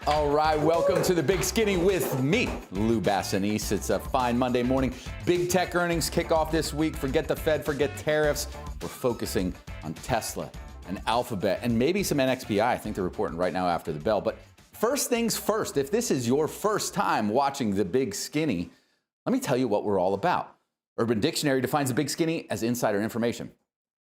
All right, welcome to the Big Skinny with me, Lou Basenese. It's a fine Monday morning. Big tech earnings kick off this week. Forget the Fed, forget tariffs. We're focusing on Tesla and Alphabet and maybe some NXPI. I think they're reporting right now after the bell. But first things first, if this is your first time watching the Big Skinny, let me tell you what we're all about. Urban Dictionary defines the Big Skinny as insider information.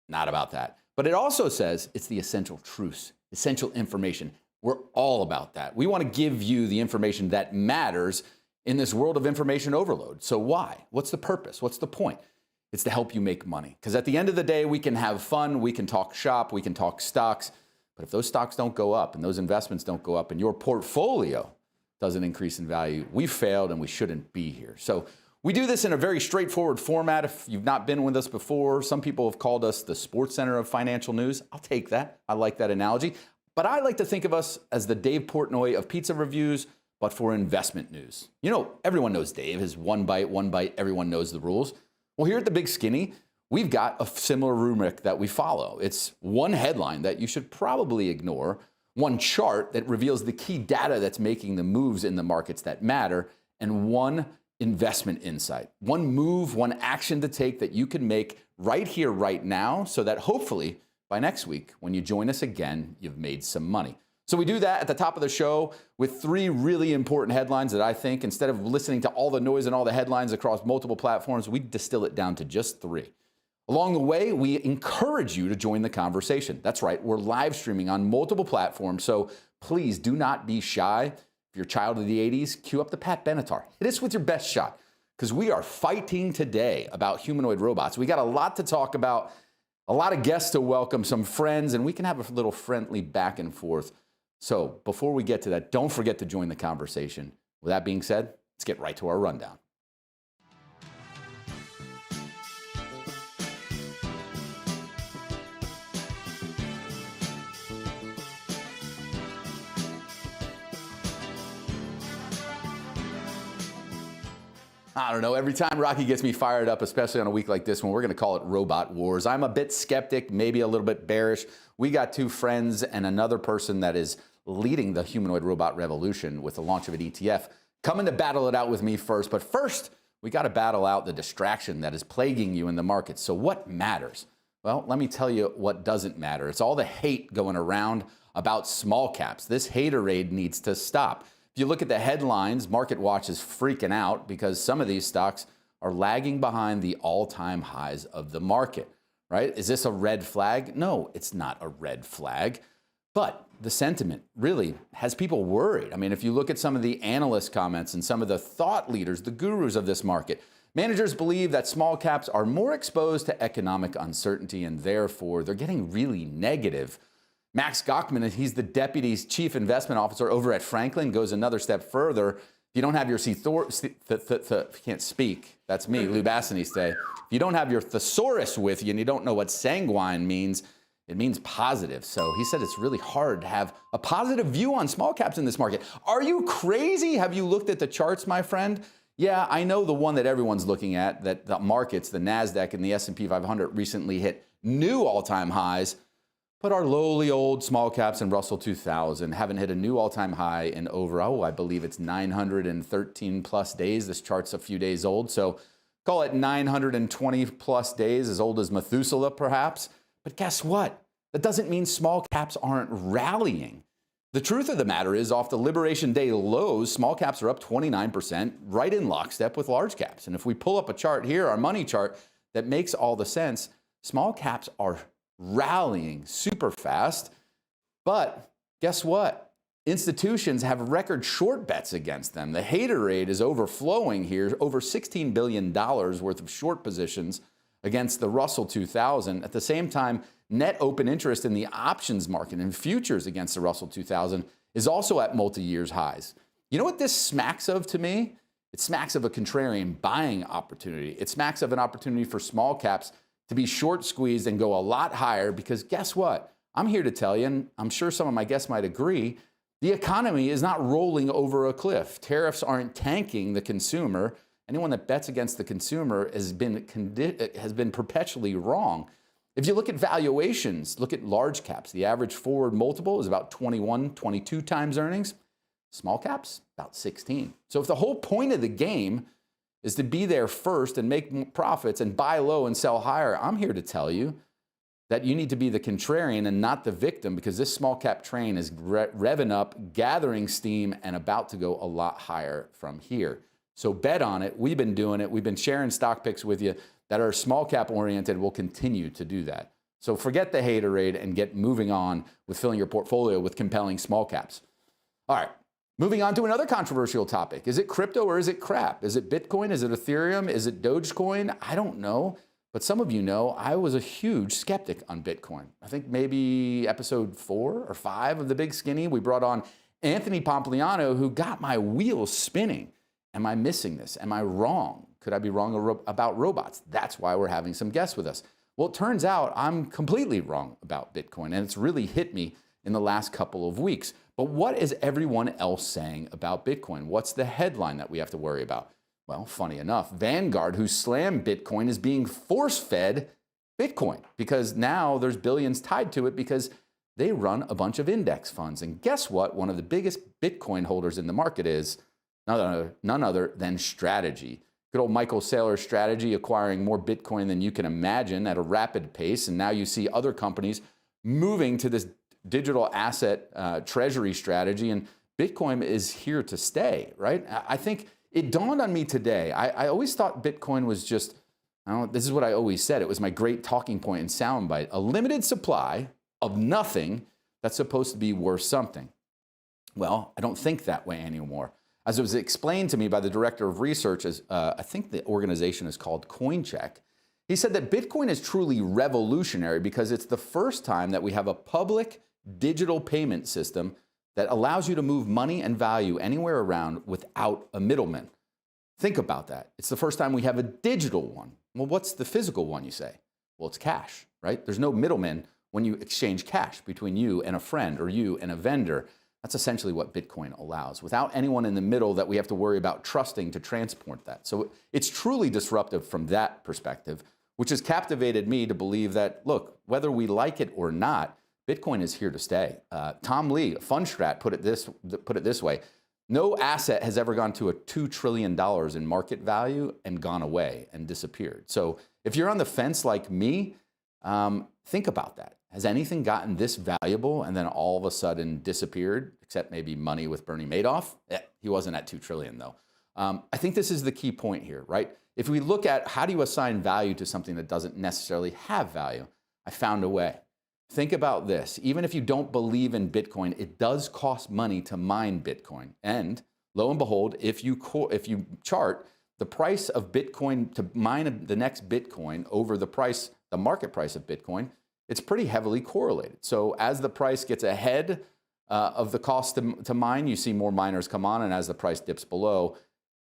Not about that. But it also says it's the essential truths, essential information. We're all about that. We want to give you the information that matters in this world of information overload. So why? What's the purpose? What's the point? It's to help you make money. Because at the end of the day, we can have fun, we can talk shop, we can talk stocks. But if those stocks don't go up and those investments don't go up and your portfolio doesn't increase in value, we failed and we shouldn't be here. So we do this in a very straightforward format. If you've not been with us before, some people have called us the Sports Center of financial news. I'll take that. I like that analogy. But I like to think of us as the Dave Portnoy of pizza reviews, but for investment news. You know, everyone knows Dave. His one bite, everyone knows the rules. Well, here at the Big Skinny, we've got a similar rubric that we follow. It's one headline that you should probably ignore, one chart that reveals the key data that's making the moves in the markets that matter, and one investment insight, one move, one action to take that you can make right here, right now, so that hopefully by next week, when you join us again, you've made some money. So we do that at the top of the show with three really important headlines that I think, instead of listening to all the noise and all the headlines across multiple platforms, we distill it down to just three. Along the way, we encourage you to join the conversation. That's right, we're live streaming on multiple platforms, so please do not be shy. If you're a child of the 80s, cue up the Pat Benatar. Hit us with your best shot, because we are fighting today about humanoid robots. We got a lot to talk about, a lot of guests to welcome, some friends, and we can have a little friendly back and forth. So before we get to that, don't forget to join the conversation. With that being said, let's get right to our rundown. I don't know, every time Rocky gets me fired up, especially on a week like this one, we're going to call it Robot Wars. I'm a bit skeptic, maybe a little bit bearish. We got two friends and another person that is leading the humanoid robot revolution with the launch of an ETF coming to battle it out with me first. But first, we got to battle out the distraction that is plaguing you in the market. So what matters? Well, let me tell you what doesn't matter. It's all the hate going around about small caps. This haterade needs to stop. If you look at the headlines, MarketWatch is freaking out because some of these stocks are lagging behind the all-time highs of the market, right? Is this a red flag? No, it's not a red flag. But the sentiment really has people worried. I mean, if you look at some of the analyst comments and some of the thought leaders, the gurus of this market, managers believe that small caps are more exposed to economic uncertainty and therefore they're getting really negative. Max Gochman, he's the deputy chief investment officer over at Franklin, goes another step further. If you don't have your can't speak, that's me, Lou Basenese today. If you don't have your thesaurus with you and you don't know what sanguine means, it means positive. So he said it's really hard to have a positive view on small caps in this market. Are you crazy? Have you looked at the charts, my friend? Yeah, I know the one that everyone's looking at, that the markets, the NASDAQ and the S&P 500 recently hit new all-time highs. But our lowly old small caps and Russell 2000 haven't hit a new all-time high in over, I believe it's 913 plus days. This chart's a few days old, so call it 920 plus days, as old as Methuselah perhaps. But guess what? That doesn't mean small caps aren't rallying. The truth of the matter is, off the Liberation Day lows, small caps are up 29%, right in lockstep with large caps. And if we pull up a chart here, our money chart, that makes all the sense, small caps are rallying super fast. But guess what? Institutions have record short bets against them. The haterade is overflowing here, over $16 billion worth of short positions against the Russell 2000. At the same time, net open interest in the options market and futures against the Russell 2000 is also at multi-year highs. You know what this smacks of to me? It smacks of a contrarian buying opportunity. It smacks of an opportunity for small caps to be short squeezed and go a lot higher, because guess what? I'm here to tell you, and I'm sure some of my guests might agree, the economy is not rolling over a cliff. Tariffs aren't tanking the consumer. Anyone that bets against the consumer has been perpetually wrong. If you look at valuations, look at large caps. The average forward multiple is about 21, 22 times earnings. Small caps, about 16. So if the whole point of the game is to be there first and make profits and buy low and sell higher, I'm here to tell you that you need to be the contrarian and not the victim, because this small cap train is revving up, gathering steam, and about to go a lot higher from here. So bet on it. We've been doing it. We've been sharing stock picks with you that are small cap oriented. We'll continue to do that. So forget the haterade and get moving on with filling your portfolio with compelling small caps. All right, moving on to another controversial topic. Is it crypto or is it crap? Is it Bitcoin? Is it Ethereum? Is it Dogecoin? I don't know. But some of you know I was a huge skeptic on Bitcoin. I think maybe episode 4 or 5 of The Big Skinny, we brought on Anthony Pompliano, who got my wheels spinning. Am I missing this? Am I wrong? Could I be wrong about robots? That's why we're having some guests with us. Well, it turns out I'm completely wrong about Bitcoin, and it's really hit me in the last couple of weeks. But what is everyone else saying about Bitcoin? What's the headline that we have to worry about? Well, funny enough, Vanguard, who slammed Bitcoin, is being force-fed Bitcoin because now there's billions tied to it because they run a bunch of index funds. And guess what? One of the biggest Bitcoin holders in the market is none other than Strategy. Good old Michael Saylor's Strategy acquiring more Bitcoin than you can imagine at a rapid pace. And now you see other companies moving to this digital asset treasury strategy. And Bitcoin is here to stay, right? I think it dawned on me today. I always thought Bitcoin was just, this is what I always said. It was my great talking point and soundbite. A limited supply of nothing that's supposed to be worth something. Well, I don't think that way anymore. As it was explained to me by the director of research, I think the organization is called CoinCheck, he said that Bitcoin is truly revolutionary because it's the first time that we have a public digital payment system that allows you to move money and value anywhere around without a middleman. Think about that. It's the first time we have a digital one. Well, what's the physical one, you say? Well, it's cash, right? There's no middleman when you exchange cash between you and a friend or you and a vendor. That's essentially what Bitcoin allows, without anyone in the middle that we have to worry about trusting to transport that. So it's truly disruptive from that perspective, which has captivated me to believe that, look, whether we like it or not, Bitcoin is here to stay. Tom Lee, Fundstrat, put it this way. No asset has ever gone to a $2 trillion in market value and gone away and disappeared. So if you're on the fence like me, think about that. Has anything gotten this valuable and then all of a sudden disappeared, except maybe money with Bernie Madoff? He wasn't at $2 trillion though. I think this is the key point here, right? If we look at how do you assign value to something that doesn't necessarily have value, I found a way. Think about this. Even if you don't believe in Bitcoin, it does cost money to mine Bitcoin. And lo and behold, if you chart the price of Bitcoin to mine the next Bitcoin over the market price of Bitcoin, it's pretty heavily correlated. So as the price gets ahead of the cost to mine, you see more miners come on. And as the price dips below,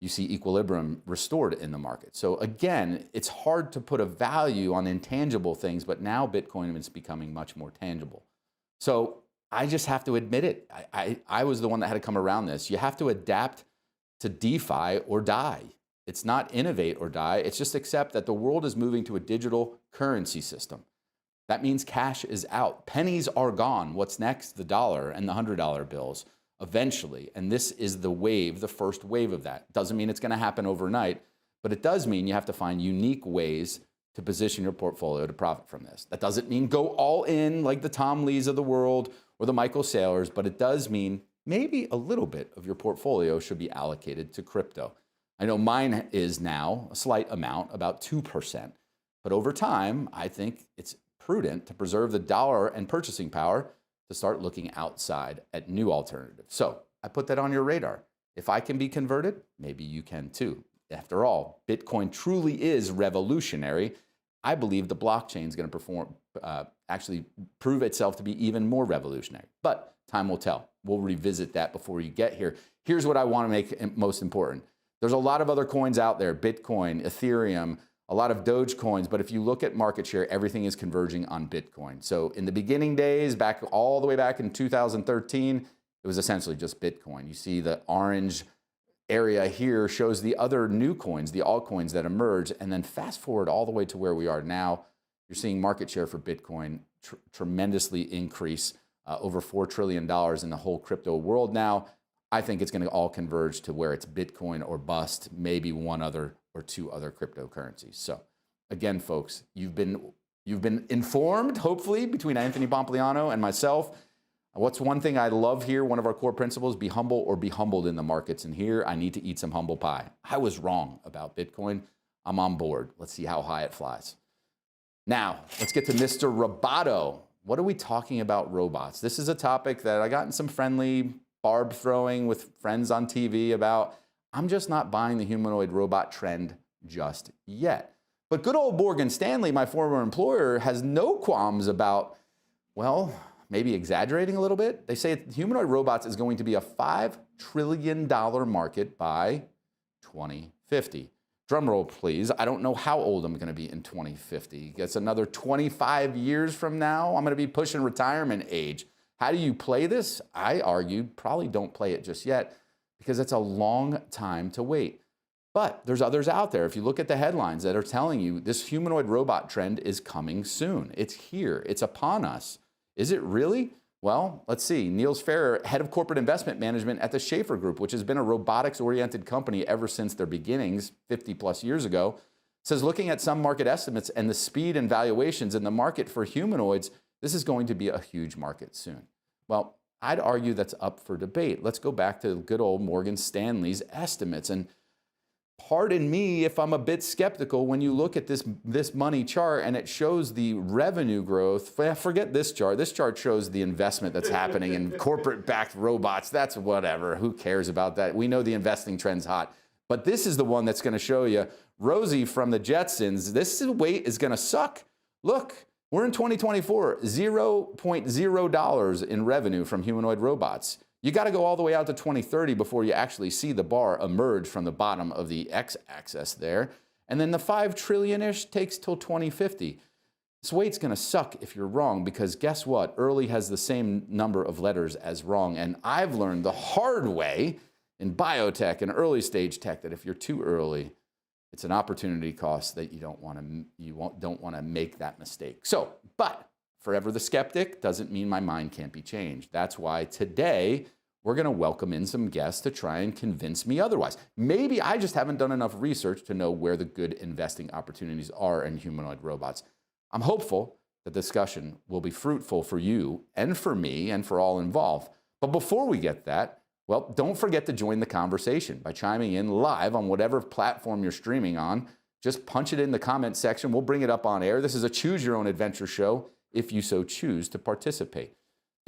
you see equilibrium restored in the market. So again, it's hard to put a value on intangible things, but now Bitcoin is becoming much more tangible. So I just have to admit it. I was the one that had to come around this. You have to adapt to DeFi or die. It's not innovate or die. It's just accept that the world is moving to a digital currency system. That means cash is out. Pennies are gone. What's next? The dollar and the $100 bills. Eventually, and this is the wave, the first wave of that. Doesn't mean it's going to happen overnight, but it does mean you have to find unique ways to position your portfolio to profit from this. That doesn't mean go all in like the Tom Lees of the world or the Michael Saylors, but it does mean maybe a little bit of your portfolio should be allocated to crypto. I know mine is now a slight amount, about 2%, but over time, I think it's prudent to preserve the dollar and purchasing power to start looking outside at new alternatives. So I put that on your radar. If I can be converted, maybe you can too. After all, Bitcoin truly is revolutionary. I believe the blockchain is going to actually prove itself to be even more revolutionary. But time will tell. We'll revisit that before you get here. Here's what I want to make most important. There's a lot of other coins out there, Bitcoin, Ethereum, a lot of Doge coins, but if you look at market share, everything is converging on Bitcoin. So in the beginning days, all the way back in 2013, it was essentially just Bitcoin. You see the orange area here shows the other new coins, the altcoins that emerge, and then fast forward all the way to where we are now, you're seeing market share for Bitcoin tremendously increase, over $4 trillion in the whole crypto world now. I think it's going to all converge to where it's Bitcoin or bust, maybe one other or two other cryptocurrencies. So again, folks, you've been informed, hopefully, between Anthony Pompliano and myself. What's one thing I love here? One of our core principles: be humble or be humbled in the markets. And here, I need to eat some humble pie. I was wrong about Bitcoin. I'm on board. Let's see how high it flies. Now, let's get to Mr. Roboto. What are we talking about robots? This is a topic that I got in some friendly barb throwing with friends on TV about. I'm just not buying the humanoid robot trend just yet. But good old Morgan Stanley, my former employer, has no qualms about, well, maybe exaggerating a little bit. They say humanoid robots is going to be a $5 trillion market by 2050. Drum roll, please. I don't know how old I'm going to be in 2050. It's another 25 years from now. I'm going to be pushing retirement age. How do you play this? I argue probably don't play it just yet because it's a long time to wait. But there's others out there. If you look at the headlines that are telling you this humanoid robot trend is coming soon. It's here. It's upon us. Is it really? Well, let's see. Niels Ferrer, head of corporate investment management at the Schaefer Group, which has been a robotics-oriented company ever since their beginnings 50 plus years ago, says looking at some market estimates and the speed and valuations in the market for humanoids, this is going to be a huge market soon. Well, I'd argue that's up for debate. Let's go back to good old Morgan Stanley's estimates. And pardon me if I'm a bit skeptical when you look at this money chart and it shows the revenue growth. Forget this chart. This chart shows the investment that's happening in corporate-backed robots. That's whatever. Who cares about that? We know the investing trend's hot. But this is the one that's going to show you Rosie from the Jetsons. This weight is going to suck. Look, we're in 2024, $0.0 in revenue from humanoid robots. You got to go all the way out to 2030 before you actually see the bar emerge from the bottom of the x-axis there. And then the 5 trillion-ish takes till 2050. This weight's going to suck if you're wrong, because guess what? Early has the same number of letters as wrong. And I've learned the hard way in biotech and early stage tech that if you're too early, it's an opportunity cost that you don't want to make that mistake. So, but forever the skeptic doesn't mean my mind can't be changed. That's why today we're going to welcome in some guests to try and convince me otherwise. Maybe I just haven't done enough research to know where the good investing opportunities are in humanoid robots. I'm hopeful the discussion will be fruitful for you and for me and for all involved. But before we get that, well, don't forget to join the conversation by chiming in live on whatever platform you're streaming on. Just punch it in the comment section. We'll bring it up on air. This is a choose your own adventure show if you so choose to participate.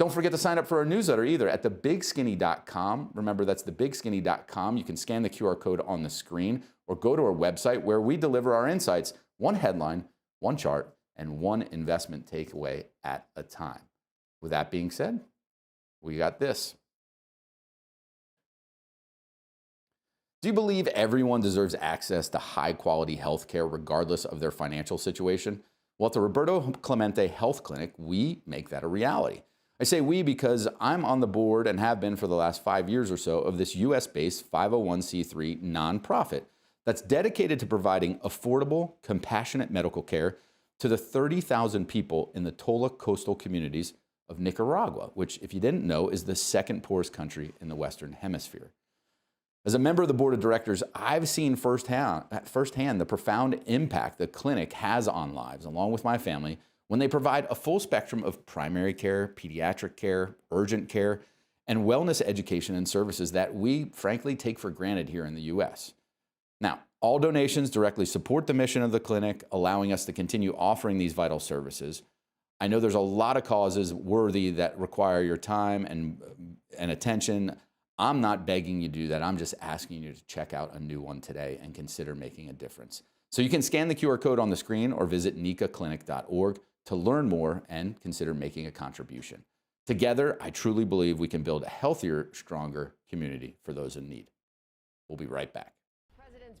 Don't forget to sign up for our newsletter either at thebigskinny.com. Remember, that's thebigskinny.com. You can scan the QR code on the screen or go to our website where we deliver our insights, one headline, one chart, and one investment takeaway at a time. With that being said, we got this. Do you believe everyone deserves access to high-quality health care regardless of their financial situation? Well, at the Roberto Clemente Health Clinic, we make that a reality. I say we because I'm on the board and have been for the last 5 years or so of this US-based 501c3 nonprofit that's dedicated to providing affordable, compassionate medical care to the 30,000 people in the Tola coastal communities of Nicaragua, which, if you didn't know, is the second poorest country in the Western Hemisphere. As a member of the board of directors, I've seen firsthand the profound impact the clinic has on lives, along with my family, when they provide a full spectrum of primary care, pediatric care, urgent care, and wellness education and services that we, frankly, take for granted here in the U.S. Now, all donations directly support the mission of the clinic, allowing us to continue offering these vital services. I know there's a lot of causes worthy that require your time and attention. I'm not begging you to do that. I'm just asking you to check out a new one today and consider making a difference. So you can scan the QR code on the screen or visit nicaclinic.org to learn more and consider making a contribution. Together, I truly believe we can build a healthier, stronger community for those in need. We'll be right back.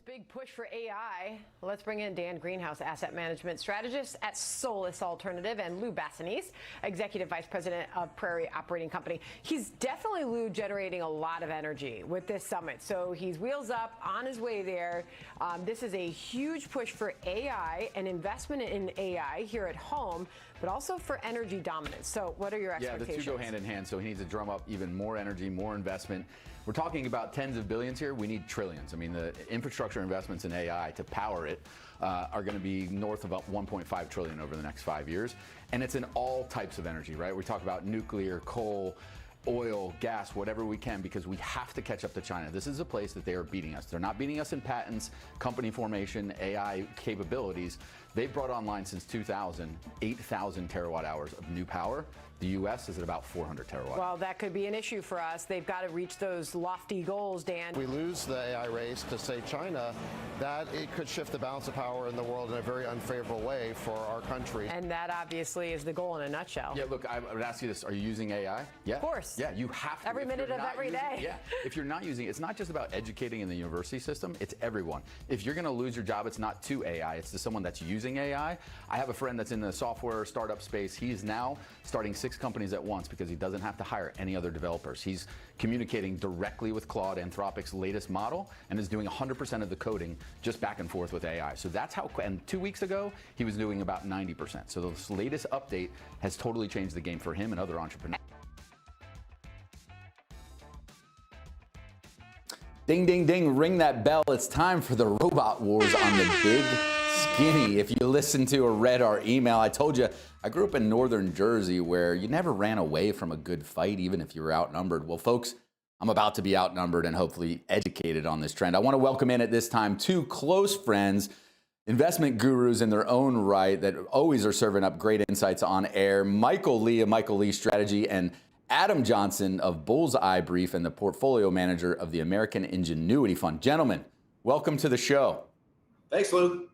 Big push for AI. Let's bring in Dan Greenhouse, asset management strategist at Solus Alternative, and Lou Basenese, executive vice president of Prairie Operating Company. He's definitely, Lou, generating a lot of energy with this summit. So he's wheels up on his way there. This is a huge push for AI and investment in AI here at home, but also for energy dominance. So what are your expectations? Yeah, the two go hand in hand. So he needs to drum up even more energy, more investment. We're talking about tens of billions here. We need trillions. I mean, the infrastructure investments in AI to power it are going to be north of about 1.5 trillion over the next 5 years. And it's in all types of energy, right? We talk about nuclear, coal, oil, gas, whatever we can, because we have to catch up to China. This is a place that they are beating us. They're not beating us in patents, company formation, AI capabilities. They've brought online since 2000, 8,000 terawatt hours of new power. The U.S. is at about 400 terawatt. Well, that could be an issue for us. They've got to reach those lofty goals, Dan. We lose the AI race to, say, China, that it could shift the balance of power in the world in a very unfavorable way for our country. And that obviously is the goal in a nutshell. Yeah, look, I would ask you this. Are you using AI? Yeah. Of course. Yeah, you have to. Every minute of every day. Yeah. If you're not using it, it's not just about educating in the university system, it's everyone. If you're going to lose your job, it's not to AI, it's to someone that's using AI. I have a friend that's in the software startup space. He's now starting 6 companies at once because he doesn't have to hire any other developers. He's communicating directly with Claude, Anthropic's latest model, and is doing 100% of the coding just back and forth with AI. So that's how, and 2 weeks ago, he was doing about 90%. So this latest update has totally changed the game for him and other entrepreneurs. Ding, ding, ding, ring that bell. It's time for the Robot Wars on the Big Skinny. If you listened to or read our email, I told you I grew up in northern Jersey where you never ran away from a good fight, even if you were outnumbered. Well, folks, I'm about to be outnumbered and hopefully educated on this trend. I want to welcome in at this time 2 close friends, investment gurus in their own right that always are serving up great insights on air. Michael Lee of Michael Lee Strategy and Adam Johnson of Bullseye Brief and the portfolio manager of the American Ingenuity Fund. Gentlemen, welcome to the show. Thanks, Lou.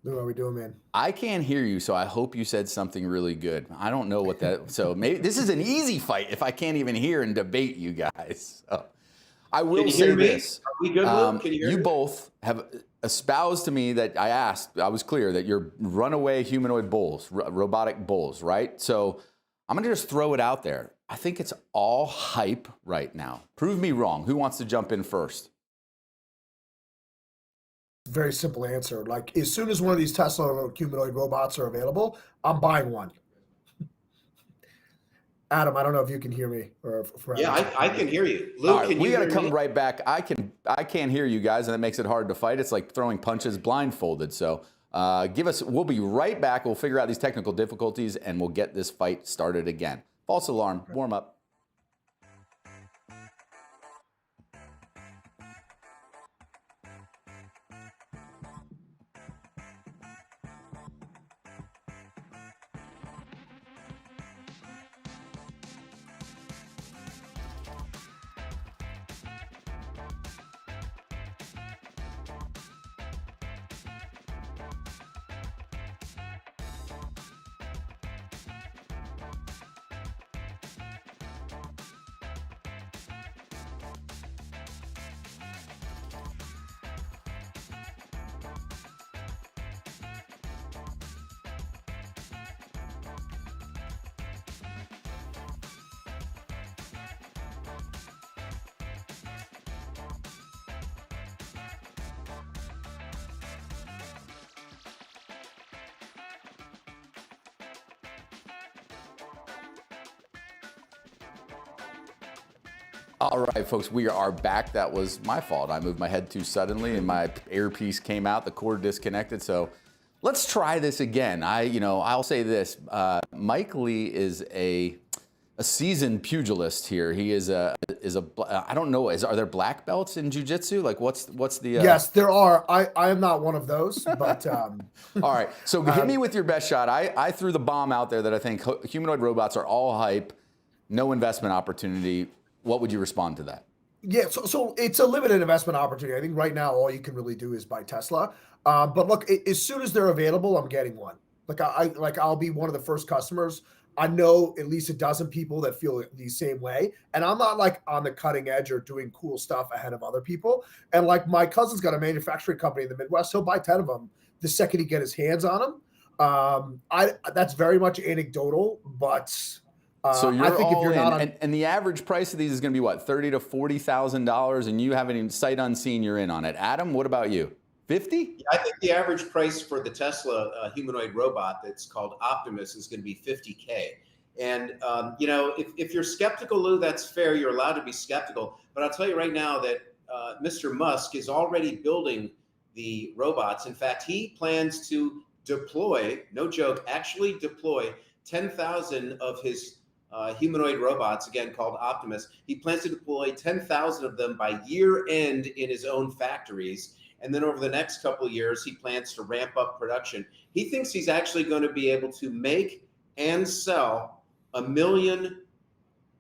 Lou, how are we doing, man? I can't hear you, so I hope you said something really good. I don't know what that, so maybe this is an easy fight if I can't even hear and debate you guys. So, I will say this. Are we good, Lou? Can you hear you me? both have espoused to me that I was clear that you're runaway humanoid bulls, robotic bulls, right? So I'm gonna just throw it out there. I think it's all hype right now. Prove me wrong. Who wants to jump in first? Very simple answer. Like, as soon as one of these Tesla humanoid robots are available, I'm buying one. Adam, I don't know if you can hear me. Yeah, I can hear you. Lou, All right, can you we got to hear come me? right back. I can't hear you guys, and that makes it hard to fight. It's like throwing punches blindfolded. So we'll be right back. We'll figure out these technical difficulties, and we'll get this fight started again. False alarm, warm up. All right, folks, we are back. That was my fault. I moved my head too suddenly and my earpiece came out, the cord disconnected. So let's try this again. I'll say this, Mike Lee is a seasoned pugilist here. He is I don't know, are there black belts in jiu-jitsu? Like what's the... Yes, there are. I am not one of those, but... All right, so hit me with your best shot. I threw the bomb out there that I think humanoid robots are all hype, no investment opportunity. What would you respond to that? Yeah, so it's a limited investment opportunity. I think right now all you can really do is buy Tesla. But look, as soon as they're available, I'm getting one. I'll be one of the first customers. I know at least a dozen people that feel the same way. And I'm not like on the cutting edge or doing cool stuff ahead of other people. And like my cousin's got a manufacturing company in the Midwest. He'll buy 10 of them the second he get his hands on them. That's very much anecdotal, but so you're I think all if you're in, not on, and the average price of these is going to be what, $30,000 to $40,000, and you haven't even sight unseen you're in on it. Adam, what about you? 50? I think the average price for the Tesla humanoid robot that's called Optimus is going to be $50K. And, you know, if you're skeptical, Lou, that's fair. You're allowed to be skeptical. But I'll tell you right now that Mr. Musk is already building the robots. In fact, he plans to deploy, no joke, actually deploy 10,000 of his humanoid robots, again called Optimus. He plans to deploy 10,000 of them by year end in his own factories. And then over the next couple of years, he plans to ramp up production. He thinks he's actually going to be able to make and sell 1 million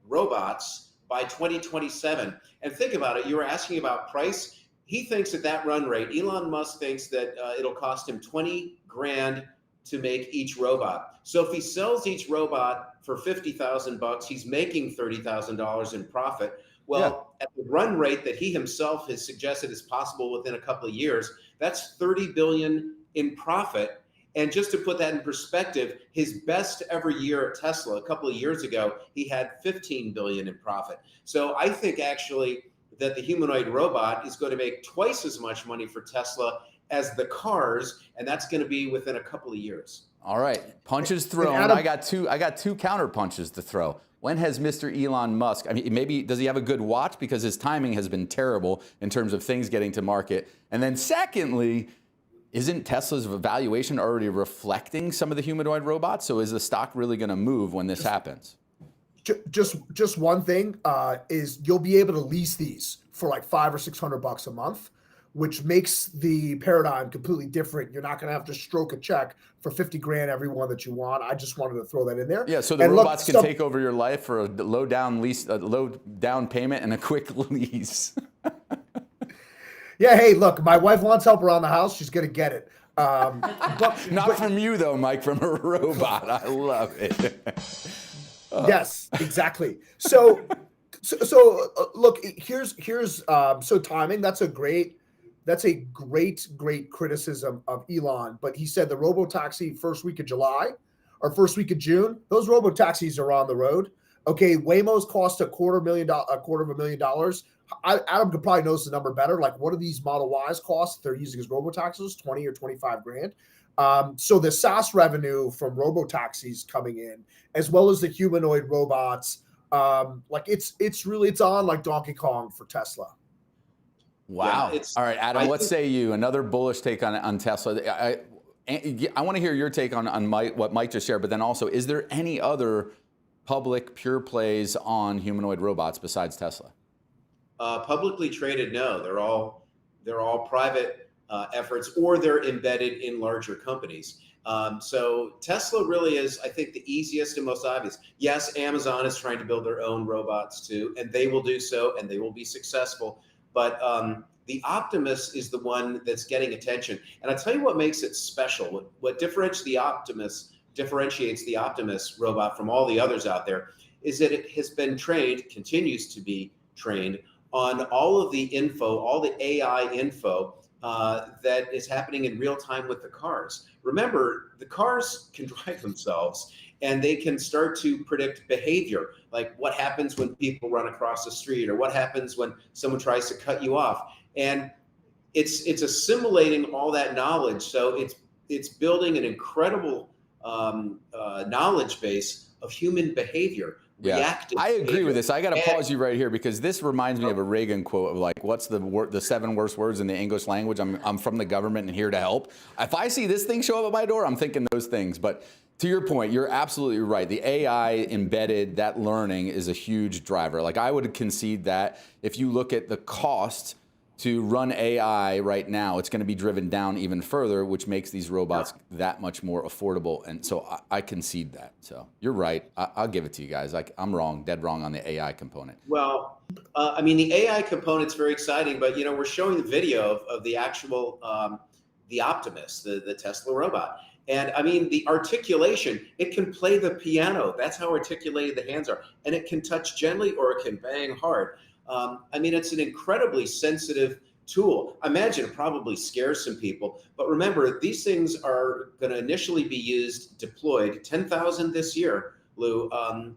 robots by 2027. And think about it. You were asking about price. He thinks at that run rate, Elon Musk thinks that it'll cost him 20 grand to make each robot. So if he sells each robot for 50,000 bucks, he's making $30,000 in profit. Well, at the run rate that he himself has suggested is possible within a couple of years, that's 30 billion in profit. And just to put that in perspective, his best ever year at Tesla, a couple of years ago, he had 15 billion in profit. So I think actually that the humanoid robot is going to make twice as much money for Tesla as the cars, and that's going to be within a couple of years. All right, punches thrown. Adam, I got two counter punches to throw. When has Mr. Elon Musk, I mean, maybe, does he have a good watch? Because his timing has been terrible in terms of things getting to market. And then secondly, isn't Tesla's valuation already reflecting some of the humanoid robots? So is the stock really going to move when this happens? Just one thing is you'll be able to lease these for like $500 or $600 a month, which makes the paradigm completely different. You're not going to have to stroke a check for 50 grand every one that you want. I just wanted to throw that in there. Yeah, so the robots can take over your life for a low down payment and a quick lease. Yeah, hey, look, my wife wants help around the house. She's going to get it. Not from you, though, Mike, from a robot. I love it. Yes, exactly. So look, here's so timing. That's a great criticism of Elon. But he said the robotaxi first week of July or first week of June, those robotaxis are on the road. Okay, Waymo's cost $250,000. Adam could probably knows the number better. Like, what do these Model Ys cost? They're using as robotaxis, 20 or 25 grand. So the SaaS revenue from robotaxis coming in, as well as the humanoid robots, like it's on like Donkey Kong for Tesla. Wow. Yeah, all right, Adam, what say you? Another bullish take on Tesla. I want to hear your take on what Mike just shared, but then also, is there any other public pure plays on humanoid robots besides Tesla? Publicly traded, no. They're all private efforts, or they're embedded in larger companies. So Tesla really is, I think, the easiest and most obvious. Yes, Amazon is trying to build their own robots too, and they will do so, and they will be successful. But the Optimus is the one that's getting attention. And I'll tell you what makes it special. What differentiates the Optimus robot from all the others out there is that it has been trained, continues to be trained on all of the info, all the AI info that is happening in real time with the cars. Remember, the cars can drive themselves, and they can start to predict behavior, like what happens when people run across the street, or what happens when someone tries to cut you off. And it's assimilating all that knowledge. So it's building an incredible knowledge base of human behavior. Yeah, I agree with this. I got to pause you right here because this reminds me of a Reagan quote of like, what's the 7 worst words in the English language? I'm from the government and here to help. If I see this thing show up at my door, I'm thinking those things. But to your point, you're absolutely right. The AI embedded, that learning is a huge driver. Like, I would concede that if you look at the cost to run AI right now, it's going to be driven down even further, which makes these robots that much more affordable. And so I concede that. So you're right. I'll give it to you guys. Like, I'm wrong, dead wrong on the AI component. Well, I mean, the AI component's very exciting, but, you know, we're showing the video of the actual, the Optimus, the Tesla robot. And I mean, the articulation, it can play the piano. That's how articulated the hands are. And it can touch gently or it can bang hard. I mean, it's an incredibly sensitive tool. I imagine it probably scares some people. But remember, these things are going to initially be deployed, 10,000 this year, Lou,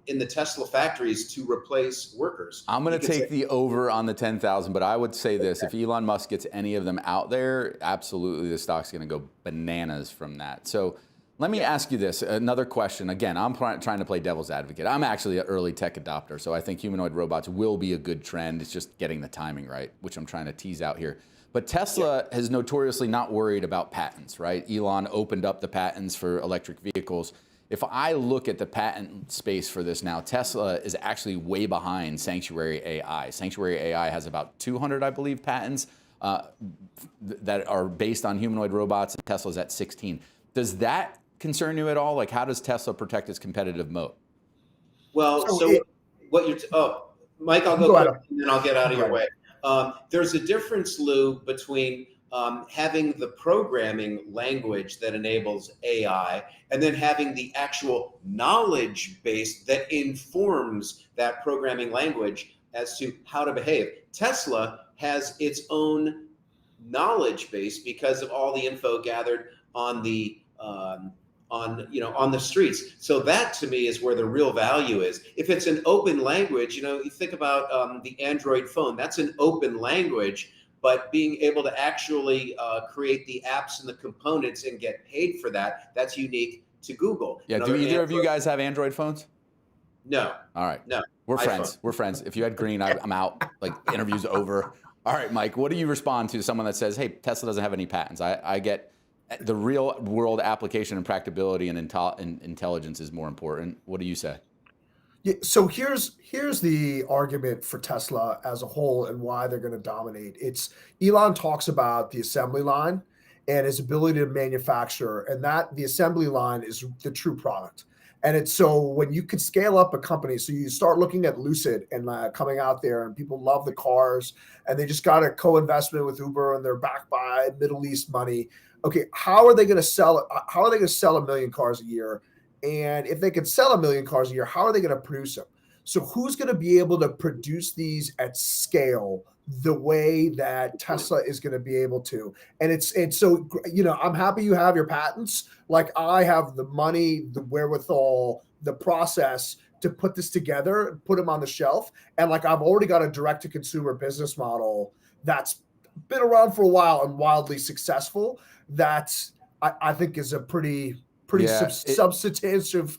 in the Tesla factories to replace workers. I'm going to take the over on the 10,000, but I would say this. If Elon Musk gets any of them out there, absolutely the stock's going to go bananas from that. So Let me ask you this, another question. Again, I'm trying to play devil's advocate. I'm actually an early tech adopter, so I think humanoid robots will be a good trend. It's just getting the timing right, which I'm trying to tease out here. But Tesla has notoriously not worried about patents, right? Elon opened up the patents for electric vehicles. If I look at the patent space for this now, Tesla is actually way behind Sanctuary AI. Sanctuary AI has about 200, I believe, patents that are based on humanoid robots, and Tesla's at 16. Does that concern you at all? Like, how does Tesla protect its competitive moat? Well, what you're, Mike, I'll go quick and then I'll get out of your way. There's a difference, Lou, between having the programming language that enables AI and then having the actual knowledge base that informs that programming language as to how to behave. Tesla has its own knowledge base because of all the info gathered on the on the streets. So that to me is where the real value is. If it's an open language, you think about the Android phone, that's an open language, but being able to actually create the apps and the components and get paid for that, that's unique to Google. Yeah, do either of you guys have Android phones? No. All right. No. We're friends. iPhone. We're friends. If you had green, I'm out. Like, interview's over. All right, Mike, what do you respond to someone that says, hey, Tesla doesn't have any patents? I get the real world application and practicability and intelligence is more important. What do you say? Yeah, so here's the argument for Tesla as a whole and why they're going to dominate. It's Elon talks about the assembly line and his ability to manufacture, and that the assembly line is the true product. And it's so when you could scale up a company, so you start looking at Lucid and coming out there, and people love the cars, and they just got a co-investment with Uber, and they're backed by Middle East money. Okay, how are they going to sell it? How are they going to sell 1 million cars a year? And if they can sell 1 million cars a year, how are they going to produce them? So who's going to be able to produce these at scale the way that Tesla is going to be able to? And so, I'm happy you have your patents. Like, I have the money, the wherewithal, the process to put this together, put them on the shelf. And like, I've already got a direct to consumer business model that's been around for a while and wildly successful. That's, I think, is a pretty substantive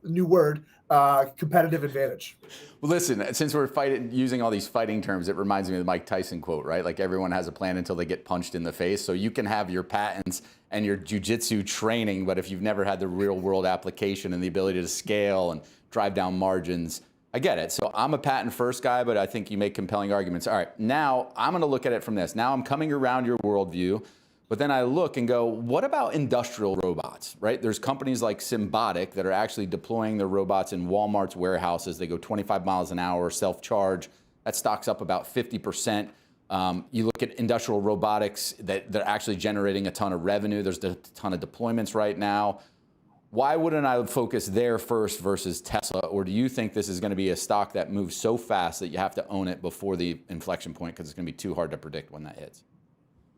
new word, competitive advantage. Well, listen, since we're using all these fighting terms, it reminds me of the Mike Tyson quote, right? Like, everyone has a plan until they get punched in the face. So you can have your patents and your jujitsu training, but if you've never had the real world application and the ability to scale and drive down margins, I get it. So I'm a patent first guy, but I think you make compelling arguments. All right, now I'm going to look at it from this. Now I'm coming around your worldview. But then I look and go, what about industrial robots, right? There's companies like Symbotic that are actually deploying their robots in Walmart's warehouses. They go 25 miles an hour, self-charge. That stock's up about 50%. You look at industrial robotics, that they're actually generating a ton of revenue. There's a ton of deployments right now. Why wouldn't I focus there first versus Tesla? Or do you think this is going to be a stock that moves so fast that you have to own it before the inflection point because it's going to be too hard to predict when that hits?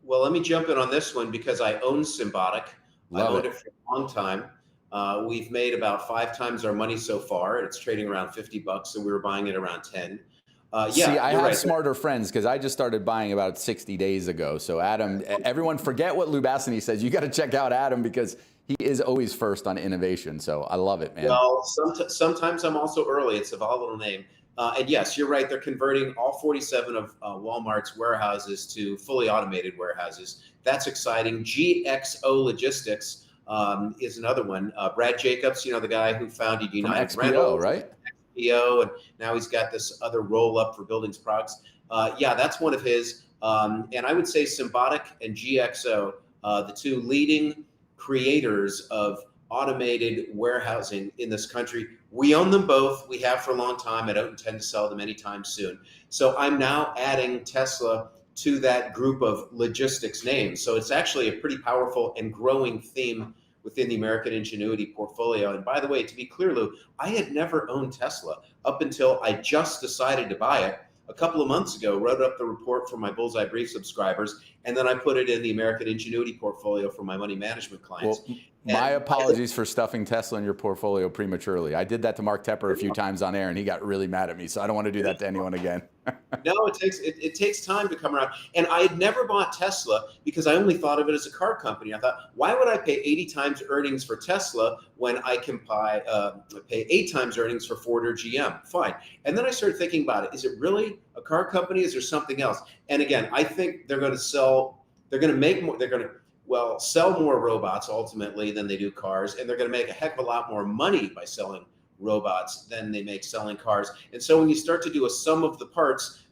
Well, let me jump in on this one because I own Symbotic. I owned it for a long time. We've made about 5 times our money so far. It's trading around $50, so we were buying it around 10. See, I have smarter friends because I just started buying about 60 days ago. So Adam, everyone forget what Lou Basenese says. You got to check out Adam because he is always first on innovation. So I love it, man. Well, sometimes I'm also early. It's a volatile name. And yes, you're right. They're converting all 47 of Walmart's warehouses to fully automated warehouses. That's exciting. GXO Logistics is another one. Brad Jacobs, the guy who founded United XPO, right? XPO, and now he's got this other roll-up for buildings products. Yeah, that's one of his. And I would say Symbotic and GXO, the two leading creators of automated warehousing in this country. We own them both. We have for a long time. I don't intend to sell them anytime soon. So I'm now adding Tesla to that group of logistics names. So it's actually a pretty powerful and growing theme within the American Ingenuity portfolio. And by the way, to be clear, Lou, I had never owned Tesla up until I just decided to buy it a couple of months ago, wrote up the report for my Bullseye Brief subscribers, and then I put it in the American Ingenuity portfolio for my money management clients. Well, My apologies for stuffing Tesla in your portfolio prematurely. I did that to Mark Tepper a few times on air, and he got really mad at me. So I don't want to do that to anyone again. No, it takes time to come around. And I had never bought Tesla because I only thought of it as a car company. I thought, why would I pay 80 times earnings for Tesla when I can pay 8 times earnings for Ford or GM? Fine. And then I started thinking about it. Is it really a car company? Is there something else? And again, I think they're going to sell. They're going to make more. They're going to sell more robots ultimately than they do cars, and they're going to make a heck of a lot more money by selling robots than they make selling cars. And so when you start to do a sum of the parts,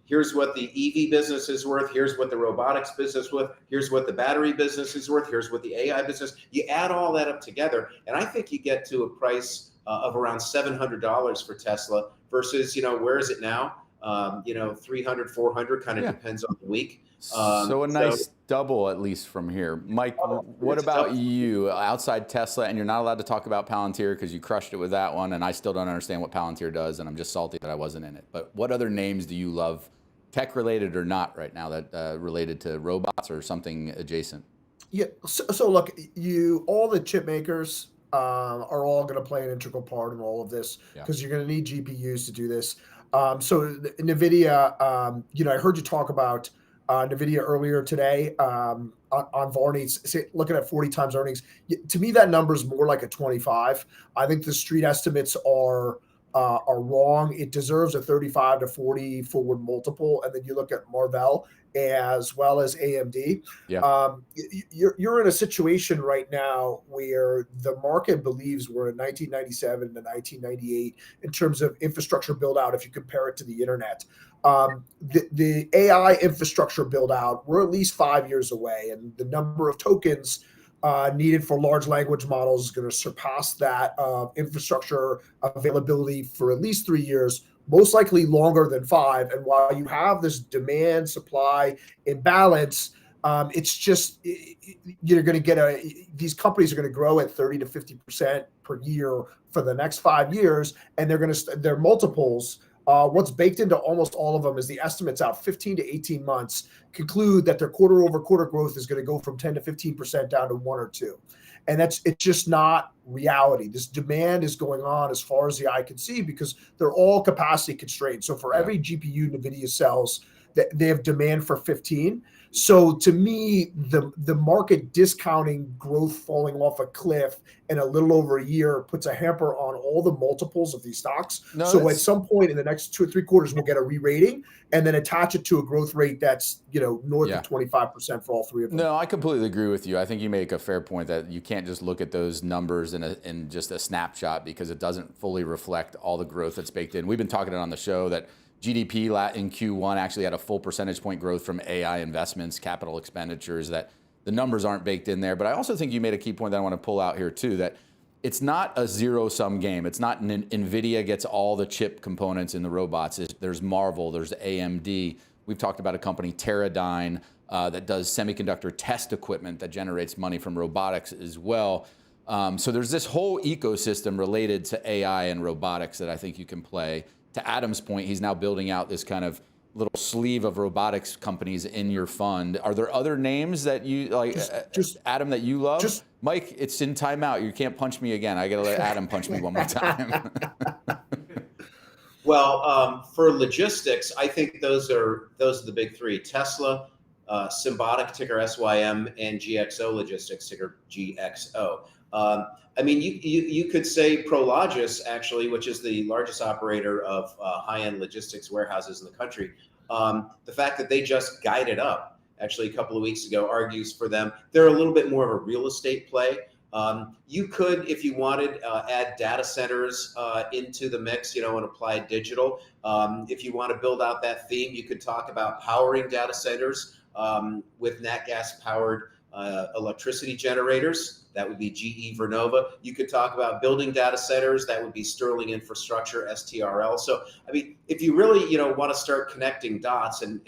here's what the EV business is worth, here's what the robotics business is worth, here's what the battery business is worth, here's what the AI business, you add all that up together, and I think you get to a price of around $700 for Tesla versus, where is it now? 300, 400, kind of depends on the week. So a nice double, at least from here. Mike, what about you? Outside Tesla, and you're not allowed to talk about Palantir because you crushed it with that one, and I still don't understand what Palantir does, and I'm just salty that I wasn't in it. But what other names do you love, tech-related or not right now, that related to robots or something adjacent? Yeah, so look, all the chip makers are all going to play an integral part in all of this because you're going to need GPUs to do this. So NVIDIA, I heard you talk about NVIDIA earlier today on Varney, looking at 40 times earnings. To me, that number is more like a 25. I think the street estimates are wrong. It deserves a 35 to 40 forward multiple. And then you look at Marvell as well as AMD. Yeah. You're in a situation right now where the market believes we're in 1997 to 1998 in terms of infrastructure build out. If you compare it to the internet, the AI infrastructure build out, we're at least 5 years away, and the number of tokens needed for large language models is going to surpass that of infrastructure availability for at least 3 years, most likely longer than 5. And while you have this demand supply imbalance, it's just you're going to get these companies are going to grow at 30 to 50% per year for the next 5 years, and their multiples. What's baked into almost all of them is the estimates out 15 to 18 months conclude that their quarter over quarter growth is going to go from 10 to 15% down to 1 or 2. And it's just not reality. This demand is going on as far as the eye can see because they're all capacity constrained. So for every GPU NVIDIA sells, they have demand for 15. So to me, the market discounting growth falling off a cliff in a little over a year puts a hamper on all the multiples of these stocks. So at some point in the next 2 or 3 quarters, we'll get a re-rating and then attach it to a growth rate that's north of 25% for all three of them. No, I completely agree with you. I think you make a fair point that you can't just look at those numbers in just a snapshot because it doesn't fully reflect all the growth that's baked in. We've been talking on the show that GDP in Q1 actually had a full percentage point growth from AI investments, capital expenditures, that the numbers aren't baked in there. But I also think you made a key point that I want to pull out here too, that it's not a zero-sum game. It's not NVIDIA gets all the chip components in the robots. There's Marvel, there's AMD. We've talked about a company, Teradyne, that does semiconductor test equipment that generates money from robotics as well. So there's this whole ecosystem related to AI and robotics that I think you can play. To Adam's point, he's now building out this kind of little sleeve of robotics companies in your fund. Are there other names that you like, Adam, that you love? Mike, it's in timeout. You can't punch me again. I got to let Adam punch me one more time. Well, for logistics, I think those are the big three: Tesla, Symbotic, ticker SYM, and GXO Logistics, ticker GXO. I mean, you could say Prologis, actually, which is the largest operator of high-end logistics warehouses in the country. The fact that they just guided up, actually, a couple of weeks ago, argues for them. They're a little bit more of a real estate play. You could, if you wanted, add data centers into the mix, and apply digital. If you want to build out that theme, you could talk about powering data centers with nat gas-powered electricity generators. That would be GE Vernova. You could talk about building data centers. That would be Sterling Infrastructure, STRL. So, I mean, if you really, want to start connecting dots and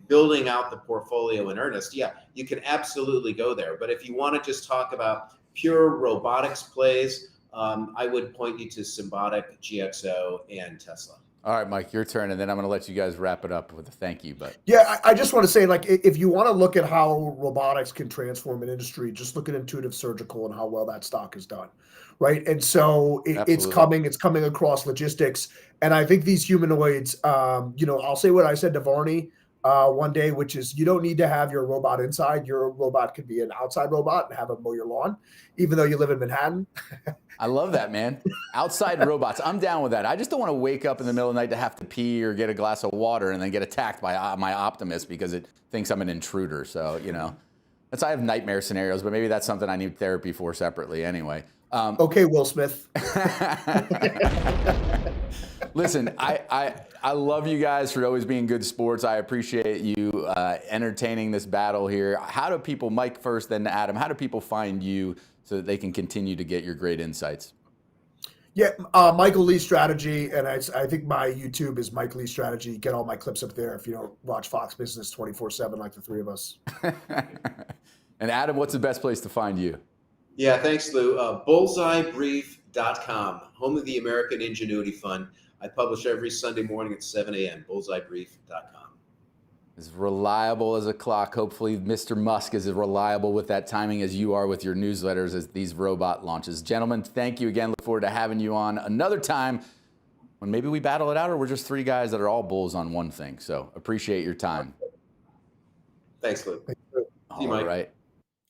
building out the portfolio in earnest, yeah, you can absolutely go there. But if you want to just talk about pure robotics plays, I would point you to Symbotic, GXO, and Tesla. All right, Mike, your turn, and then I'm going to let you guys wrap it up with a thank you. But yeah, I just want to say, like, if you want to look at how robotics can transform an industry, just look at Intuitive Surgical and how well that stock is done, right? And so it's coming across logistics, and I think these humanoids, I'll say what I said to Varney one day, which is you don't need to have your robot inside. Your robot could be an outside robot and have it mow your lawn, even though you live in Manhattan. I love that, man. Outside robots, I'm down with that. I just don't want to wake up in the middle of the night to have to pee or get a glass of water and then get attacked by my Optimus because it thinks I'm an intruder. So, I have nightmare scenarios, but maybe that's something I need therapy for separately anyway. Okay, Will Smith. Listen, I love you guys for always being good sports. I appreciate you entertaining this battle here. How do people, Mike first, then Adam, how do people find you so that they can continue to get your great insights? Yeah, Michael Lee Strategy, and I think my YouTube is Mike Lee Strategy. Get all my clips up there if you don't watch Fox Business 24/7 like the three of us. And Adam, what's the best place to find you? Yeah, thanks, Lou. Bullseyebrief.com, home of the American Ingenuity Fund. I publish every Sunday morning at 7 a.m., bullseyebrief.com. As reliable as a clock. Hopefully Mr. Musk is as reliable with that timing as you are with your newsletters as these robot launches. Gentlemen, thank you again. Look forward to having you on another time when maybe we battle it out or we're just three guys that are all bulls on one thing. So appreciate your time. Thanks, Lou. All right.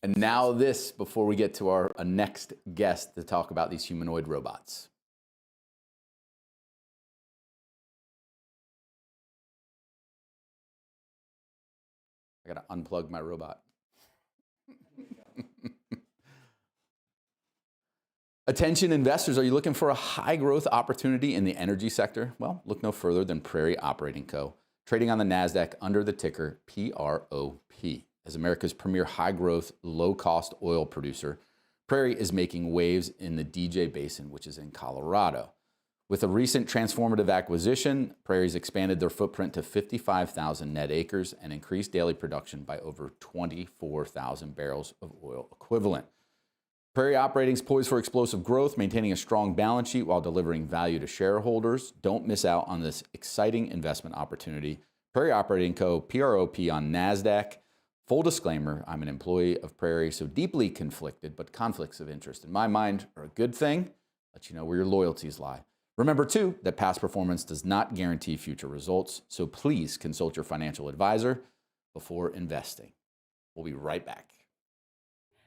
And now this, before we get to our next guest to talk about these humanoid robots. I got to unplug my robot. Attention investors, are you looking for a high growth opportunity in the energy sector? Well, look no further than Prairie Operating Co., trading on the NASDAQ under the ticker PROP. As America's premier high growth, low cost oil producer, Prairie is making waves in the DJ Basin, which is in Colorado. With a recent transformative acquisition, Prairie's expanded their footprint to 55,000 net acres and increased daily production by over 24,000 barrels of oil equivalent. Prairie Operating is poised for explosive growth, maintaining a strong balance sheet while delivering value to shareholders. Don't miss out on this exciting investment opportunity. Prairie Operating Co., PROP on NASDAQ. Full disclaimer, I'm an employee of Prairie, so deeply conflicted, but conflicts of interest in my mind are a good thing. Let you know where your loyalties lie. Remember, too, that past performance does not guarantee future results, so please consult your financial advisor before investing. We'll be right back.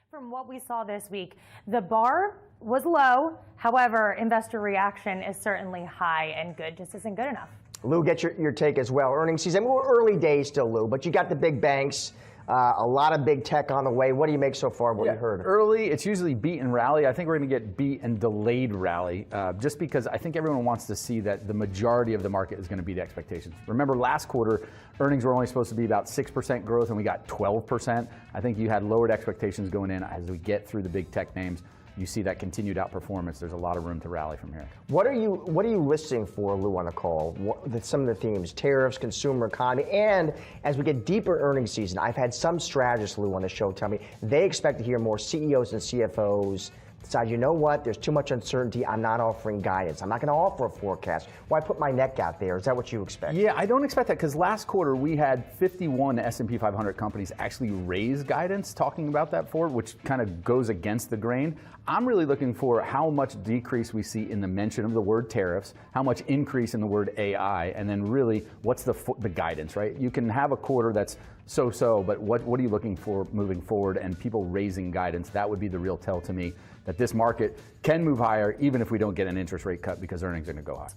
From what we saw this week, the bar was low. However, investor reaction is certainly high, and good just isn't good enough. Lou, get your take as well. Earnings season, we're early days still, Lou, but you got the big banks. A lot of big tech on the way. What do you make so far? What you heard? Early, it's usually beat and rally. I think we're going to get beat and delayed rally, just because I think everyone wants to see that the majority of the market is going to beat expectations. Remember, last quarter, earnings were only supposed to be about 6% growth, and we got 12%. I think you had lowered expectations going in. As we get through the big tech names, you see that continued outperformance. There's a lot of room to rally from here. What are you listening for, Lou, on the call? Some of the themes: tariffs, consumer economy, and as we get deeper in earnings season, I've had some strategists, Lou, on the show tell me they expect to hear more CEOs and CFOs decide, you know what, there's too much uncertainty, I'm not offering guidance. I'm not going to offer a forecast. Why put my neck out there? Is that what you expect? Yeah, I don't expect that, because last quarter we had 51 S&P 500 companies actually raise guidance talking about that forward, which kind of goes against the grain. I'm really looking for how much decrease we see in the mention of the word tariffs, how much increase in the word AI, and then really what's the guidance, right? You can have a quarter that's so-so, but what are you looking for moving forward? And people raising guidance, that would be the real tell to me that this market can move higher even if we don't get an interest rate cut, because earnings are going to go high.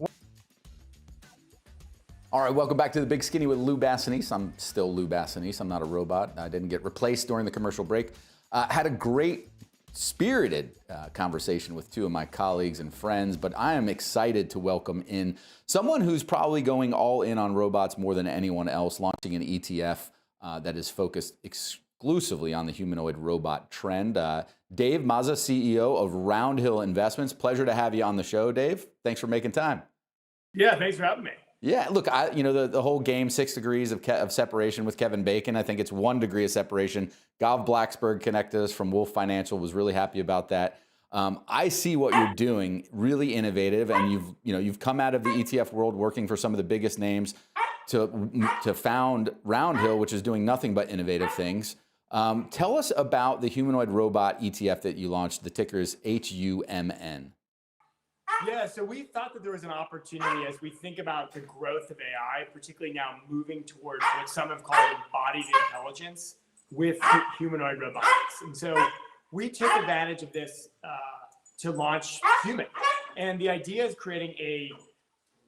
All right, welcome back to The Big Skinny with Lou Basenese. I'm still Lou Basenese. I'm not a robot. I didn't get replaced during the commercial break. Had a great, spirited conversation with two of my colleagues and friends, but I am excited to welcome in someone who's probably going all in on robots more than anyone else, launching an ETF that is focused exclusively on the humanoid robot trend. Dave Mazza, CEO of Roundhill Investments. Pleasure to have you on the show, Dave. Thanks for making time. Yeah, thanks for having me. Yeah, look, the whole game, 6 degrees of separation with Kevin Bacon. I think it's 1 degree of separation. Gav Blacksburg connected us from Wolf Financial, was really happy about that. I see what you're doing, really innovative, and you've come out of the ETF world working for some of the biggest names to found Roundhill, which is doing nothing but innovative things. Tell us about the humanoid robot ETF that you launched. The ticker is HUMN. Yeah, so we thought that there was an opportunity as we think about the growth of AI, particularly now moving towards what some have called embodied intelligence with humanoid robotics. And so we took advantage of this to launch Human. And the idea is creating a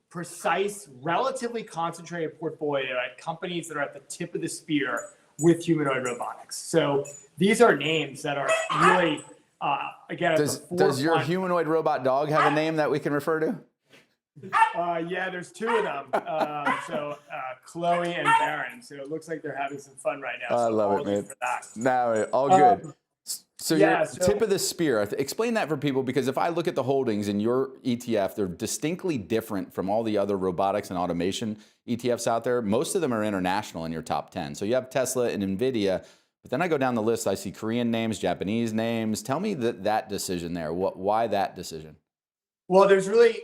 precise, relatively concentrated portfolio at companies that are at the tip of the spear with humanoid robotics. So these are names that are really, again, does your humanoid robot dog have a name that we can refer to? Yeah, there's two of them. Chloe and Baron. So it looks like they're having some fun right now. I so love it, man. for that. No, all good. So yeah, you're tip of the spear. Explain that for people, because if I look at the holdings in your ETF, they're distinctly different from all the other robotics and automation ETFs out there. Most of them are international in your top 10. So you have Tesla and NVIDIA, but then I go down the list, I see Korean names, Japanese names. Tell me that decision there. Why that decision? Well, there's really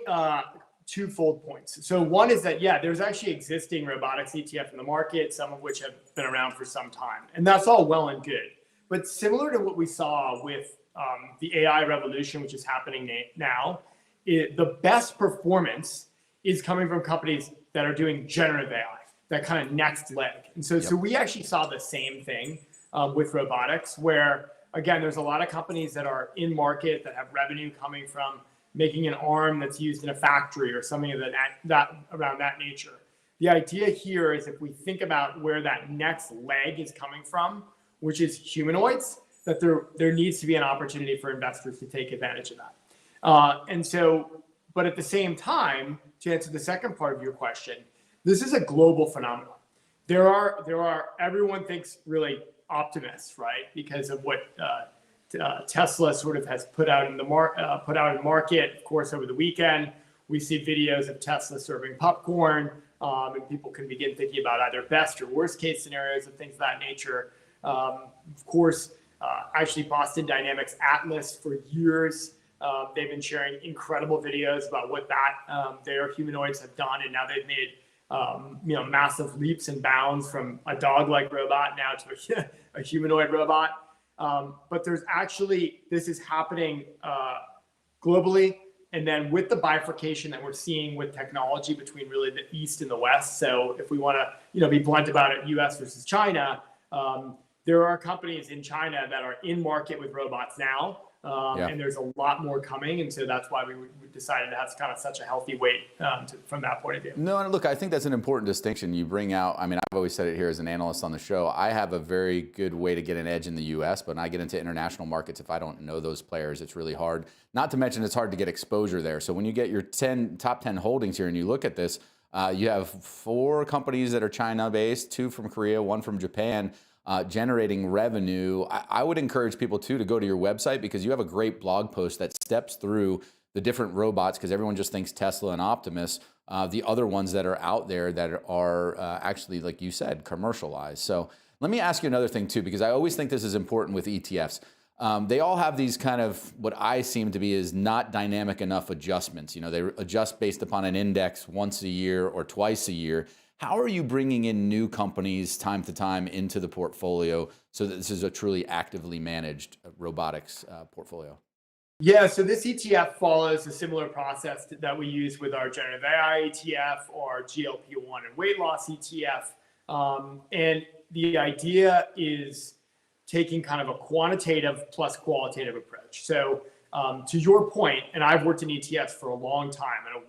twofold points. So one is that, yeah, there's actually existing robotics ETF in the market, some of which have been around for some time. And that's all well and good. But similar to what we saw with the AI revolution, which is happening now, the best performance is coming from companies that are doing generative AI, that kind of next leg. And so, so we actually saw the same thing with robotics, where, again, there's a lot of companies that are in market that have revenue coming from making an arm that's used in a factory or something of that around that nature. The idea here is if we think about where that next leg is coming from, which is humanoids, that there needs to be an opportunity for investors to take advantage of that. And so, but at the same time, to answer the second part of your question, this is a global phenomenon. There are everyone thinks really Optimus, right? Because of what Tesla sort of has put out in market. Of course, over the weekend, we see videos of Tesla serving popcorn, and people can begin thinking about either best or worst case scenarios and things of that nature. Of course, actually Boston Dynamics Atlas for years, they've been sharing incredible videos about what their humanoids have done, and now they've made massive leaps and bounds from a dog-like robot now to a humanoid robot. But this is happening globally, and then with the bifurcation that we're seeing with technology between really the East and the West. So if we want to be blunt about it, U.S. versus China. There are companies in China that are in market with robots now, and there's a lot more coming. And so that's why we decided to have kind of such a healthy weight from that point of view. No, and look, I think that's an important distinction you bring out. I mean, I've always said it here as an analyst on the show. I have a very good way to get an edge in the U.S., but when I get into international markets, if I don't know those players, it's really hard. Not to mention it's hard to get exposure there. So when you get your top 10 holdings here and you look at this, you have 4 companies that are China-based, 2 from Korea, 1 from Japan, generating revenue. I would encourage people too to go to your website, because you have a great blog post that steps through the different robots, because everyone just thinks Tesla and Optimus, the other ones that are out there that are actually, like you said, commercialized. So let me ask you another thing too, because I always think this is important with ETFs. They all have these kind of what I seem to be is not dynamic enough adjustments. They adjust based upon an index once a year or twice a year. How are you bringing in new companies time to time into the portfolio so that this is a truly actively managed robotics portfolio? Yeah, so this ETF follows a similar process that we use with our generative AI ETF or GLP-1 and weight loss ETF. And the idea is taking kind of a quantitative plus qualitative approach. So to your point, and I've worked in ETFs for a long time and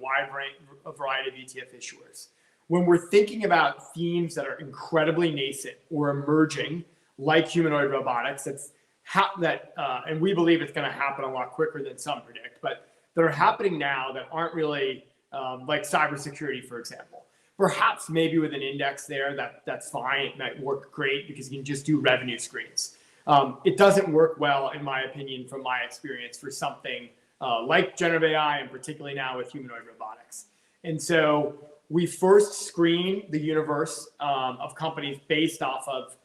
a variety of ETF issuers. When we're thinking about themes that are incredibly nascent or emerging, like humanoid robotics, and we believe it's going to happen a lot quicker than some predict, but that are happening now that aren't really like cybersecurity, for example. Perhaps maybe with an index there, that's fine. It might work great because you can just do revenue screens. It doesn't work well, in my opinion, from my experience, for something like generative AI, and particularly now with humanoid robotics. And so we first screen the universe of companies based off of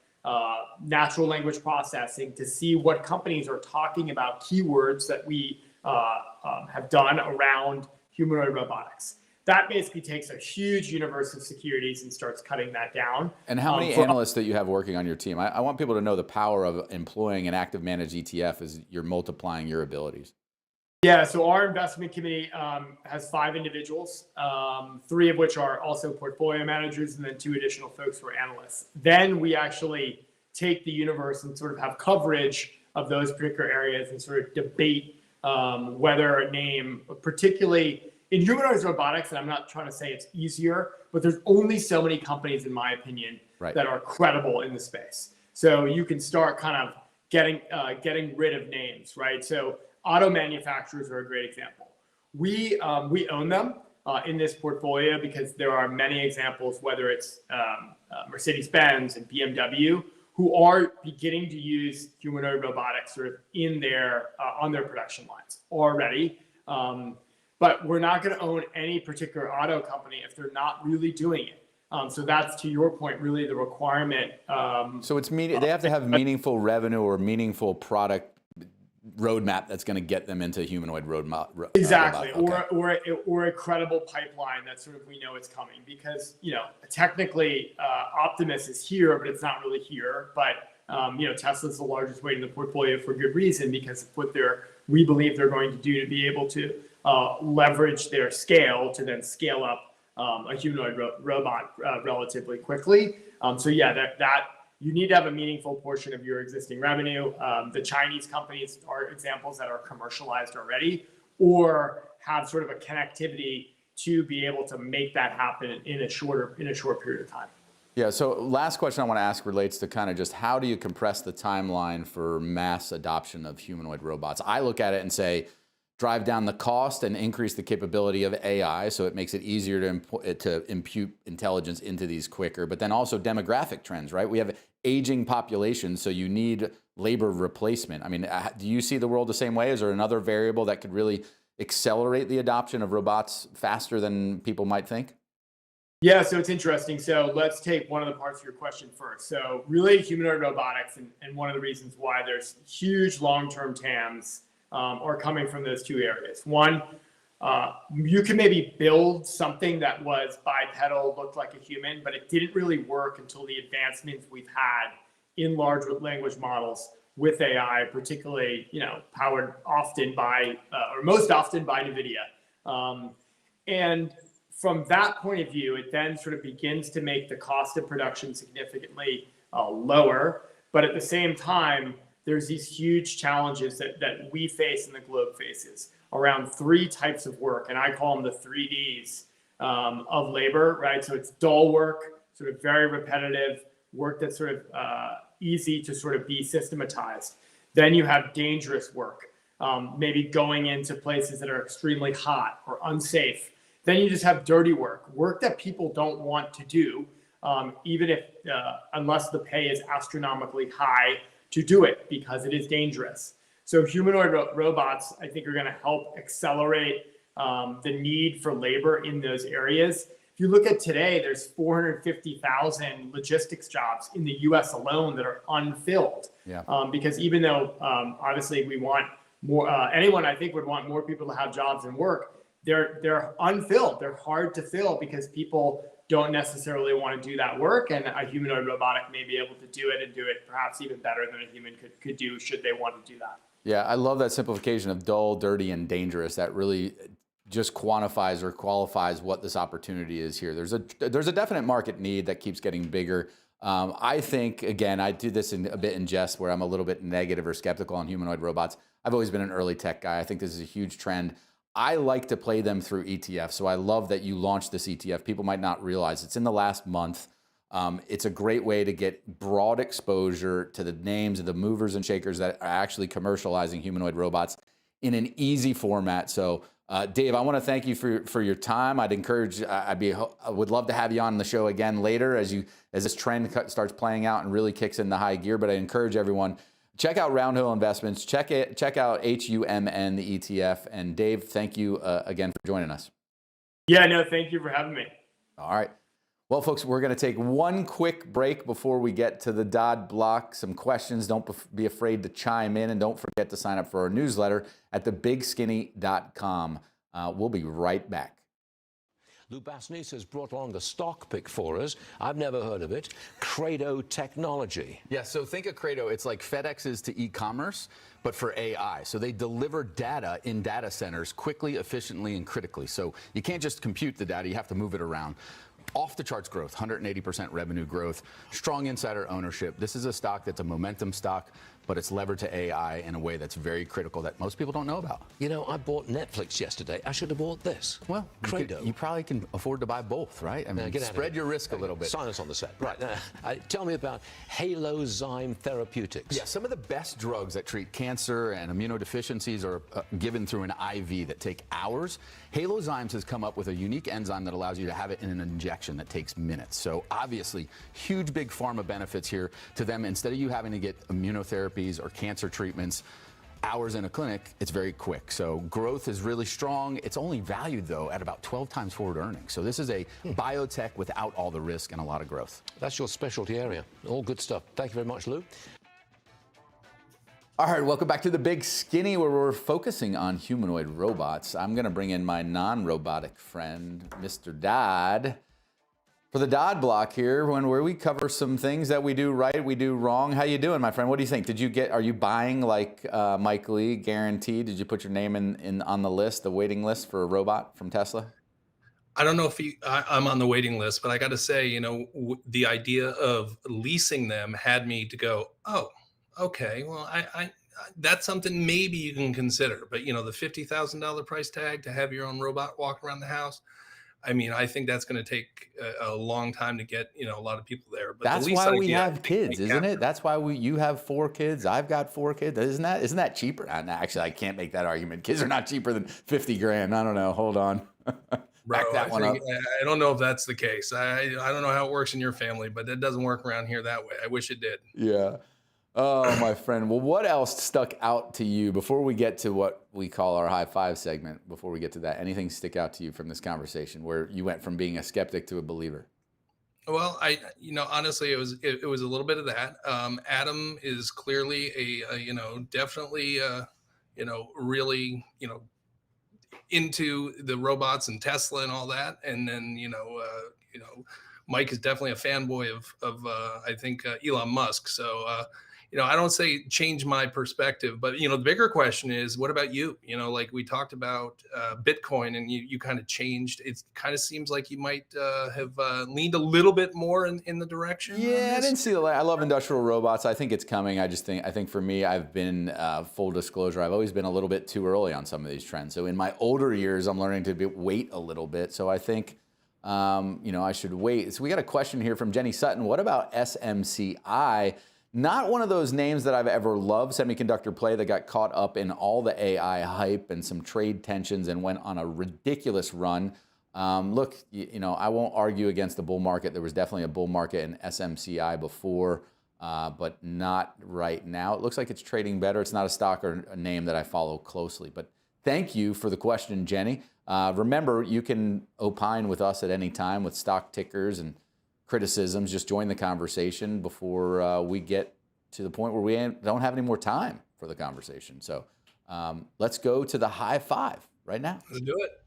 natural language processing to see what companies are talking about keywords that we have done around humanoid robotics. That basically takes a huge universe of securities and starts cutting that down. And how many analysts that you have working on your team? I want people to know the power of employing an active managed ETF is you're multiplying your abilities. Yeah, so our investment committee has 5 individuals, 3 of which are also portfolio managers, and then 2 additional folks who are analysts. Then we actually take the universe and sort of have coverage of those particular areas and sort of debate whether a name, particularly in humanoid robotics, and I'm not trying to say it's easier, but there's only so many companies, in my opinion, that are credible in the space. So you can start kind of getting rid of names, right? So auto manufacturers are a great example. We own them in this portfolio because there are many examples, whether it's Mercedes-Benz and BMW, who are beginning to use humanoid robotics sort of in their on their production lines already. But we're not going to own any particular auto company if they're not really doing it. So that's, to your point, really the requirement. So it's they have to have meaningful revenue or meaningful product roadmap that's going to get them into humanoid roadmap. Exactly, okay. or a credible pipeline that sort of we know it's coming, because technically Optimus is here, but it's not really here. But Tesla's the largest weight in the portfolio for good reason, because of what we believe they're going to do to be able to leverage their scale to then scale up a humanoid robot relatively quickly. So yeah, that you need to have a meaningful portion of your existing revenue. The Chinese companies are examples that are commercialized already, or have sort of a connectivity to be able to make that happen in a short period of time. Yeah, so last question I want to ask relates to kind of just how do you compress the timeline for mass adoption of humanoid robots? I look at it and say, drive down the cost and increase the capability of AI, so it makes it easier to impute intelligence into these quicker, but then also demographic trends, right? We have aging populations, so you need labor replacement. I mean, do you see the world the same way? Is there another variable that could really accelerate the adoption of robots faster than people might think? Yeah, so it's interesting. So let's take one of the parts of your question first. So really humanoid robotics, and one of the reasons why there's huge long-term TAMs are coming from those 2 areas. One, you can maybe build something that was bipedal, looked like a human, but it didn't really work until the advancements we've had in large language models with AI, particularly, powered often by, or most often by NVIDIA. And from that point of view, it then sort of begins to make the cost of production significantly lower. But at the same time, there's these huge challenges that we face and the globe faces around 3 types of work. And I call them the 3 Ds of labor, right? So it's dull work, sort of very repetitive work that's sort of easy to sort of be systematized. Then you have dangerous work, maybe going into places that are extremely hot or unsafe. Then you just have dirty work that people don't want to do, even if, unless the pay is astronomically high to do it, because it is dangerous. So humanoid robots, I think, are going to help accelerate the need for labor in those areas. If you look at today, there's 450,000 logistics jobs in the US alone that are unfilled. Yeah. Because even though obviously we want more, anyone I think would want more people to have jobs and work, they're unfilled. They're hard to fill because people don't necessarily want to do that work, and a humanoid robotic may be able to do it, and do it perhaps even better than a human could do, should they want to do that. Yeah, I love that simplification of dull, dirty, and dangerous. That really just quantifies or qualifies what this opportunity is here. There's a definite market need that keeps getting bigger. I think, again, I do this a bit in jest, where I'm a little bit negative or skeptical on humanoid robots. I've always been an early tech guy. I think this is a huge trend. I like to play them through ETF, so I love that you launched this ETF. People might not realize it's in the last month. It's a great way to get broad exposure to the names of the movers and shakers that are actually commercializing humanoid robots in an easy format. So, Dave, I want to thank you for your time. I'd encourage, I would love to have you on the show again later as this trend starts playing out and really kicks in the high gear. But I encourage everyone, check out Roundhill Investments. Check out HUMN, the ETF. And Dave, thank you again for joining us. Yeah, no, thank you for having me. All right. Well, folks, we're going to take one quick break before we get to the Dodd block. Some questions. Don't be afraid to chime in, and don't forget to sign up for our newsletter at thebigskinny.com. We'll be right back. Lou Basenese has brought along the stock pick for us. I've never heard of it. Credo Technology. Yeah, so think of Credo. It's like FedEx is to e-commerce, but for AI. So they deliver data in data centers quickly, efficiently, and critically. So you can't just compute the data. You have to move it around. Off the charts growth, 180% revenue growth, strong insider ownership. This is a stock that's a momentum stock, but it's levered to AI in a way that's very critical that most people don't know about. You know, I bought Netflix yesterday. I should have bought this. Well, Credo. You probably can afford to buy both, right? I mean, spread your risk a little bit. Sign us on the set. Right. Tell me about Halozyme Therapeutics. Yeah, some of the best drugs that treat cancer and immunodeficiencies are given through an IV that take hours. Halozymes has come up with a unique enzyme that allows you to have it in an injection that takes minutes. So obviously, huge big pharma benefits here to them. Instead of you having to get immunotherapies or cancer treatments hours in a clinic, it's very quick. So growth is really strong. It's only valued, though, at about 12 times forward earnings. So this is a biotech without all the risk and a lot of growth. That's your specialty area. All good stuff. Thank you very much, Lou. All right, welcome back to the Big Skinny, where we're focusing on humanoid robots. I'm going to bring in my non-robotic friend, Mr. Dodd, for the Dodd block here, where we cover some things that we do right, we do wrong. How you doing, my friend? What do you think? Are you buying like Mike Lee, guaranteed? Did you put your name in on the list, the waiting list for a robot from Tesla? I don't know if I'm on the waiting list, but I got to say, you know, the idea of leasing them had me to go, oh, okay, well, I that's something maybe you can consider. But, you know, the $50,000 price tag to have your own robot walk around the house, I mean, I think that's going to take a long time to get, you know, a lot of people there. But that's why we have kids, isn't it? That's why you have 4 kids. I've got 4 kids. Isn't that cheaper? Actually, I can't make that argument. Kids are not cheaper than 50 grand. I don't know. Hold on. Back that one up. I don't know if that's the case. I don't know how it works in your family, but it doesn't work around here that way. I wish it did. Yeah. Oh, my friend. Well, what else stuck out to you before we get to what we call our high five segment? Before we get to that, anything stick out to you from this conversation where you went from being a skeptic to a believer? Well, honestly, it was a little bit of that. Adam is clearly definitely, really, into the robots and Tesla and all that. And then, Mike is definitely a fanboy of I think, Elon Musk. So, I don't say change my perspective, but, the bigger question is, what about you? Like we talked about Bitcoin, and you kind of changed. It kind of seems like you might have leaned a little bit more in the direction. Yeah, I didn't see the light. I love industrial robots. I think it's coming. I think for me, I've been, full disclosure, I've always been a little bit too early on some of these trends. So in my older years, I'm learning to wait a little bit. So I think, I should wait. So we got a question here from Jenny Sutton. What about SMCI? Not one of those names that I've ever loved, semiconductor play that got caught up in all the AI hype and some trade tensions and went on a ridiculous run. Look, I won't argue against the bull market. There was definitely a bull market in SMCI before, but not right now. It looks like it's trading better. It's not a stock or a name that I follow closely. But thank you for the question, Jenny. Remember, you can opine with us at any time with stock tickers and criticisms. Just join the conversation before we get to the point where we don't have any more time for the conversation. So let's go to the high five right now. Let's do it.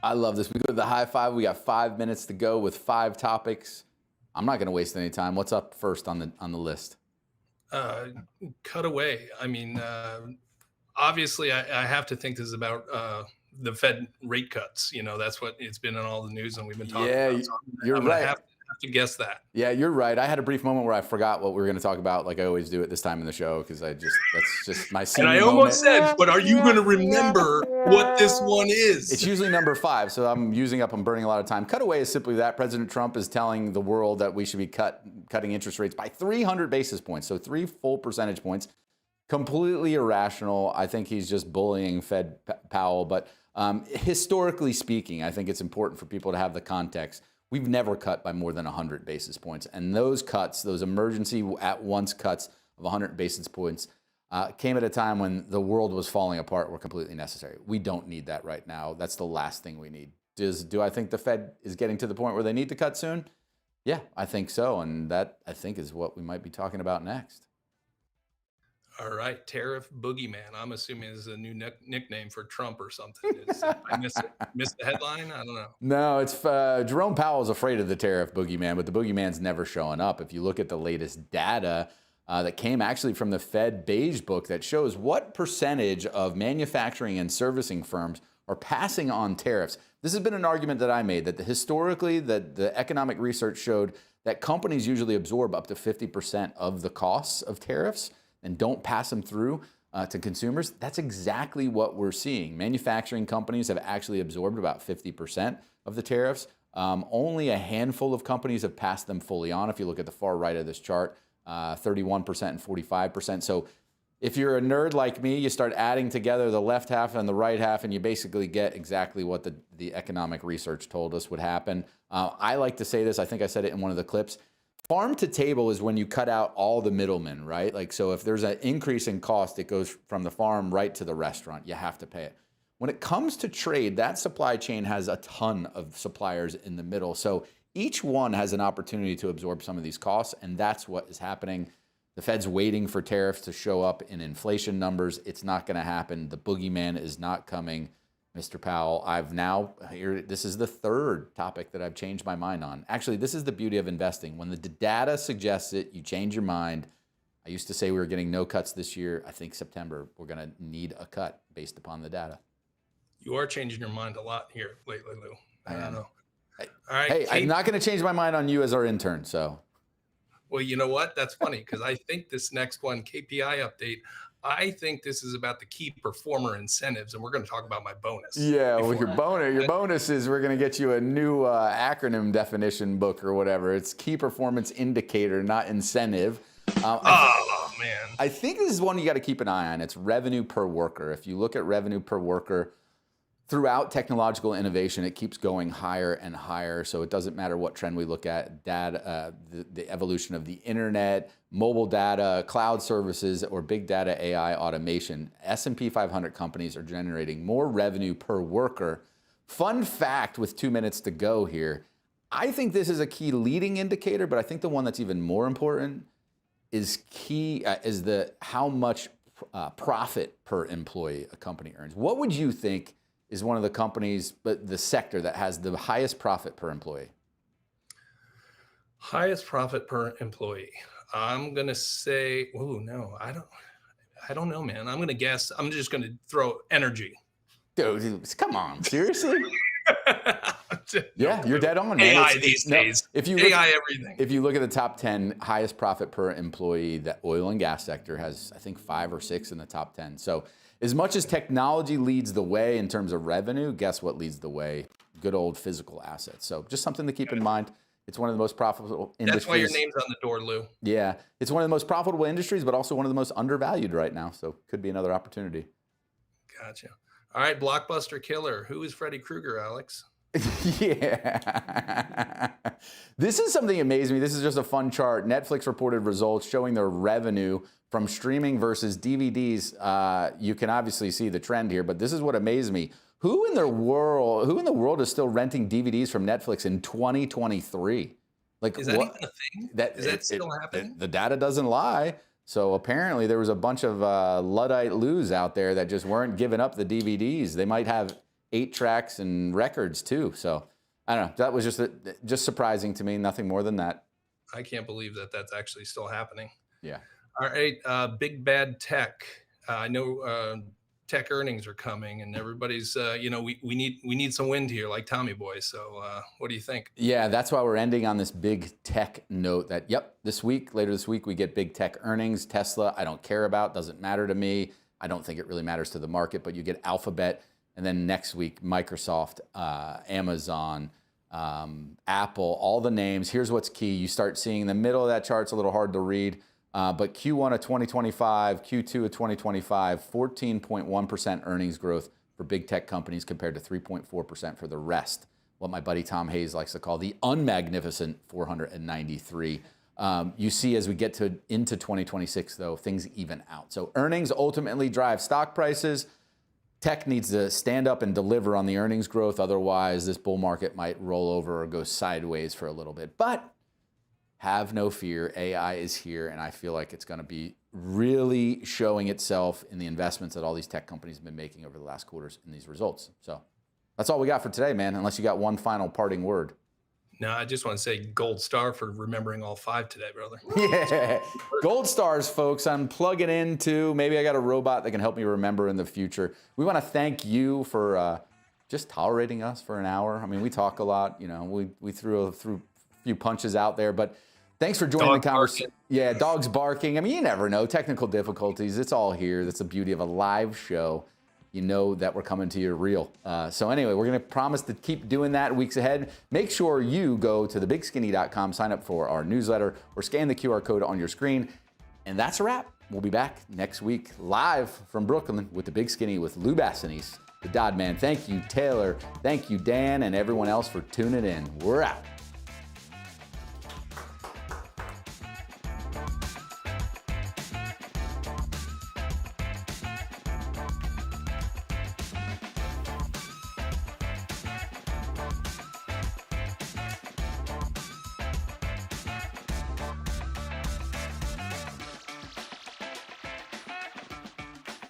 I love this. We go to the high five. We got 5 minutes to go with 5 topics. I'm not going to waste any time. What's up first on the list? Cut away. I mean, obviously, I have to think this is about the Fed rate cuts. That's what it's been in all the news, and we've been talking about. So you're right. Have to guess that. Yeah, you're right. I had a brief moment where I forgot what we were going to talk about, like I always do at this time in the show, because that's just my senior moment. And I almost said, but are you going to remember what this one is? It's usually number 5, so I'm burning a lot of time. Cutaway is simply that. President Trump is telling the world that we should be cutting interest rates by 300 basis points, so 3 full percentage points. Completely irrational. I think he's just bullying Fed Powell, but historically speaking, I think it's important for people to have the context. We've never cut by more than 100 basis points. And those cuts, those emergency at-once cuts of 100 basis points, came at a time when the world was falling apart, were completely necessary. We don't need that right now. That's the last thing we need. Do I think the Fed is getting to the point where they need to cut soon? Yeah, I think so. And that, I think, is what we might be talking about next. All right, tariff boogeyman. I'm assuming is a new nickname for Trump or something. I missed the headline. I don't know. No, it's Jerome Powell's afraid of the tariff boogeyman, but the boogeyman's never showing up. If you look at the latest data that came actually from the Fed Beige Book that shows what percentage of manufacturing and servicing firms are passing on tariffs. This has been an argument that I made, that historically the economic research showed that companies usually absorb up to 50% of the costs of tariffs and don't pass them through to consumers. That's exactly what we're seeing. Manufacturing companies have actually absorbed about 50% of the tariffs. Only a handful of companies have passed them fully on. If you look at the far right of this chart, 31% and 45%. So if you're a nerd like me, you start adding together the left half and the right half, and you basically get exactly what the economic research told us would happen. I like to say this, I think I said it in one of the clips, farm to table is when you cut out all the middlemen, right? Like, so if there's an increase in cost, it goes from the farm right to the restaurant. You have to pay it. When it comes to trade, that supply chain has a ton of suppliers in the middle. So each one has an opportunity to absorb some of these costs, and that's what is happening. The Fed's waiting for tariffs to show up in inflation numbers. It's not going to happen. The boogeyman is not coming. Mr. Powell, this is the third topic that I've changed my mind on. Actually, this is the beauty of investing. When the data suggests it, you change your mind. I used to say we were getting no cuts this year. I think September, we're going to need a cut based upon the data. You are changing your mind a lot here lately, Lou. I don't know. All right, hey, I'm not going to change my mind on you as our intern, so. Well, you know what? That's funny because I think this next one, KPI update, I think this is about the key performer incentives, and we're going to talk about my bonus. Yeah, well, your bonus is we're going to get you a new acronym definition book or whatever. It's key performance indicator, not incentive. Man. I think this is one you got to keep an eye on. It's revenue per worker. If you look at revenue per worker, throughout technological innovation, it keeps going higher and higher. So it doesn't matter what trend we look at, data, the evolution of the internet, mobile data, cloud services, or big data AI automation, S&P 500 companies are generating more revenue per worker. Fun fact with 2 minutes to go here, I think this is a key leading indicator, but I think the one that's even more important is how much profit per employee a company earns. What would you think is one of the companies, but the sector that has the highest profit per employee? Highest profit per employee. I'm going to say, I don't know, man. I'm going to guess. I'm just going to throw energy. Dude, come on. Seriously? Yeah, you're dead on, man. AI these days. Everything. If you look at the top 10 highest profit per employee, the oil and gas sector has, I think, 5 or 6 in the top 10. So as much as technology leads the way in terms of revenue, guess what leads the way? Good old physical assets. So just something to keep in mind. It's one of the most profitable industries. That's why your name's on the door, Lou. Yeah, it's one of the most profitable industries, but also one of the most undervalued right now. So could be another opportunity. Gotcha. All right, blockbuster killer. Who is Freddy Krueger, Alex? Yeah. This is something that amazed me. This is just a fun chart. Netflix reported results showing their revenue from streaming versus DVDs. You can obviously see the trend here, but this is what amazed me. Who in the world is still renting DVDs from Netflix in 2023? Like, is that even a thing? Is that still happening? The data doesn't lie. So apparently there was a bunch of Luddite Loos out there that just weren't giving up the DVDs. They might have 8 tracks and records too. So I don't know. That was just surprising to me. Nothing more than that. I can't believe that that's actually still happening. Yeah. All right. Big bad tech. I know tech earnings are coming, and everybody's we need some wind here, like Tommy Boy. So what do you think? Yeah, that's why we're ending on this big tech note. That later this week we get big tech earnings. Tesla, I don't care about, doesn't matter to me. I don't think it really matters to the market. But you get Alphabet, and then next week Microsoft, Amazon, Apple, all the names. Here's what's key: you start seeing the middle of that chart's a little hard to read. But Q1 of 2025, Q2 of 2025, 14.1% earnings growth for big tech companies compared to 3.4% for the rest what my buddy Tom Hayes likes to call the unmagnificent 493. You see as we get into 2026, though, things even out. So earnings ultimately drive stock prices. Tech needs to stand up and deliver on the earnings growth. Otherwise, this bull market might roll over or go sideways for a little bit. But have no fear. AI is here, and I feel like it's going to be really showing itself in the investments that all these tech companies have been making over the last quarters in these results. So that's all we got for today, man, unless you got one final parting word. No, I just want to say gold star for remembering all 5 today, brother. Yeah, gold stars, folks. I'm plugging into, maybe I got a robot that can help me remember in the future. We want to thank you for just tolerating us for an hour. I mean, we talk a lot, you know, we threw a few punches out there, but thanks for joining the conversation. Yeah, dogs barking. I mean, you never know. Technical difficulties. It's all here. That's the beauty of a live show. You know that we're coming to you real. So anyway, we're going to promise to keep doing that weeks ahead. Make sure you go to thebigskinny.com, sign up for our newsletter, or scan the QR code on your screen. And that's a wrap. We'll be back next week live from Brooklyn with The Big Skinny with Lou Basenese, the Dodd Man. Thank you, Taylor. Thank you, Dan, and everyone else for tuning in. We're out.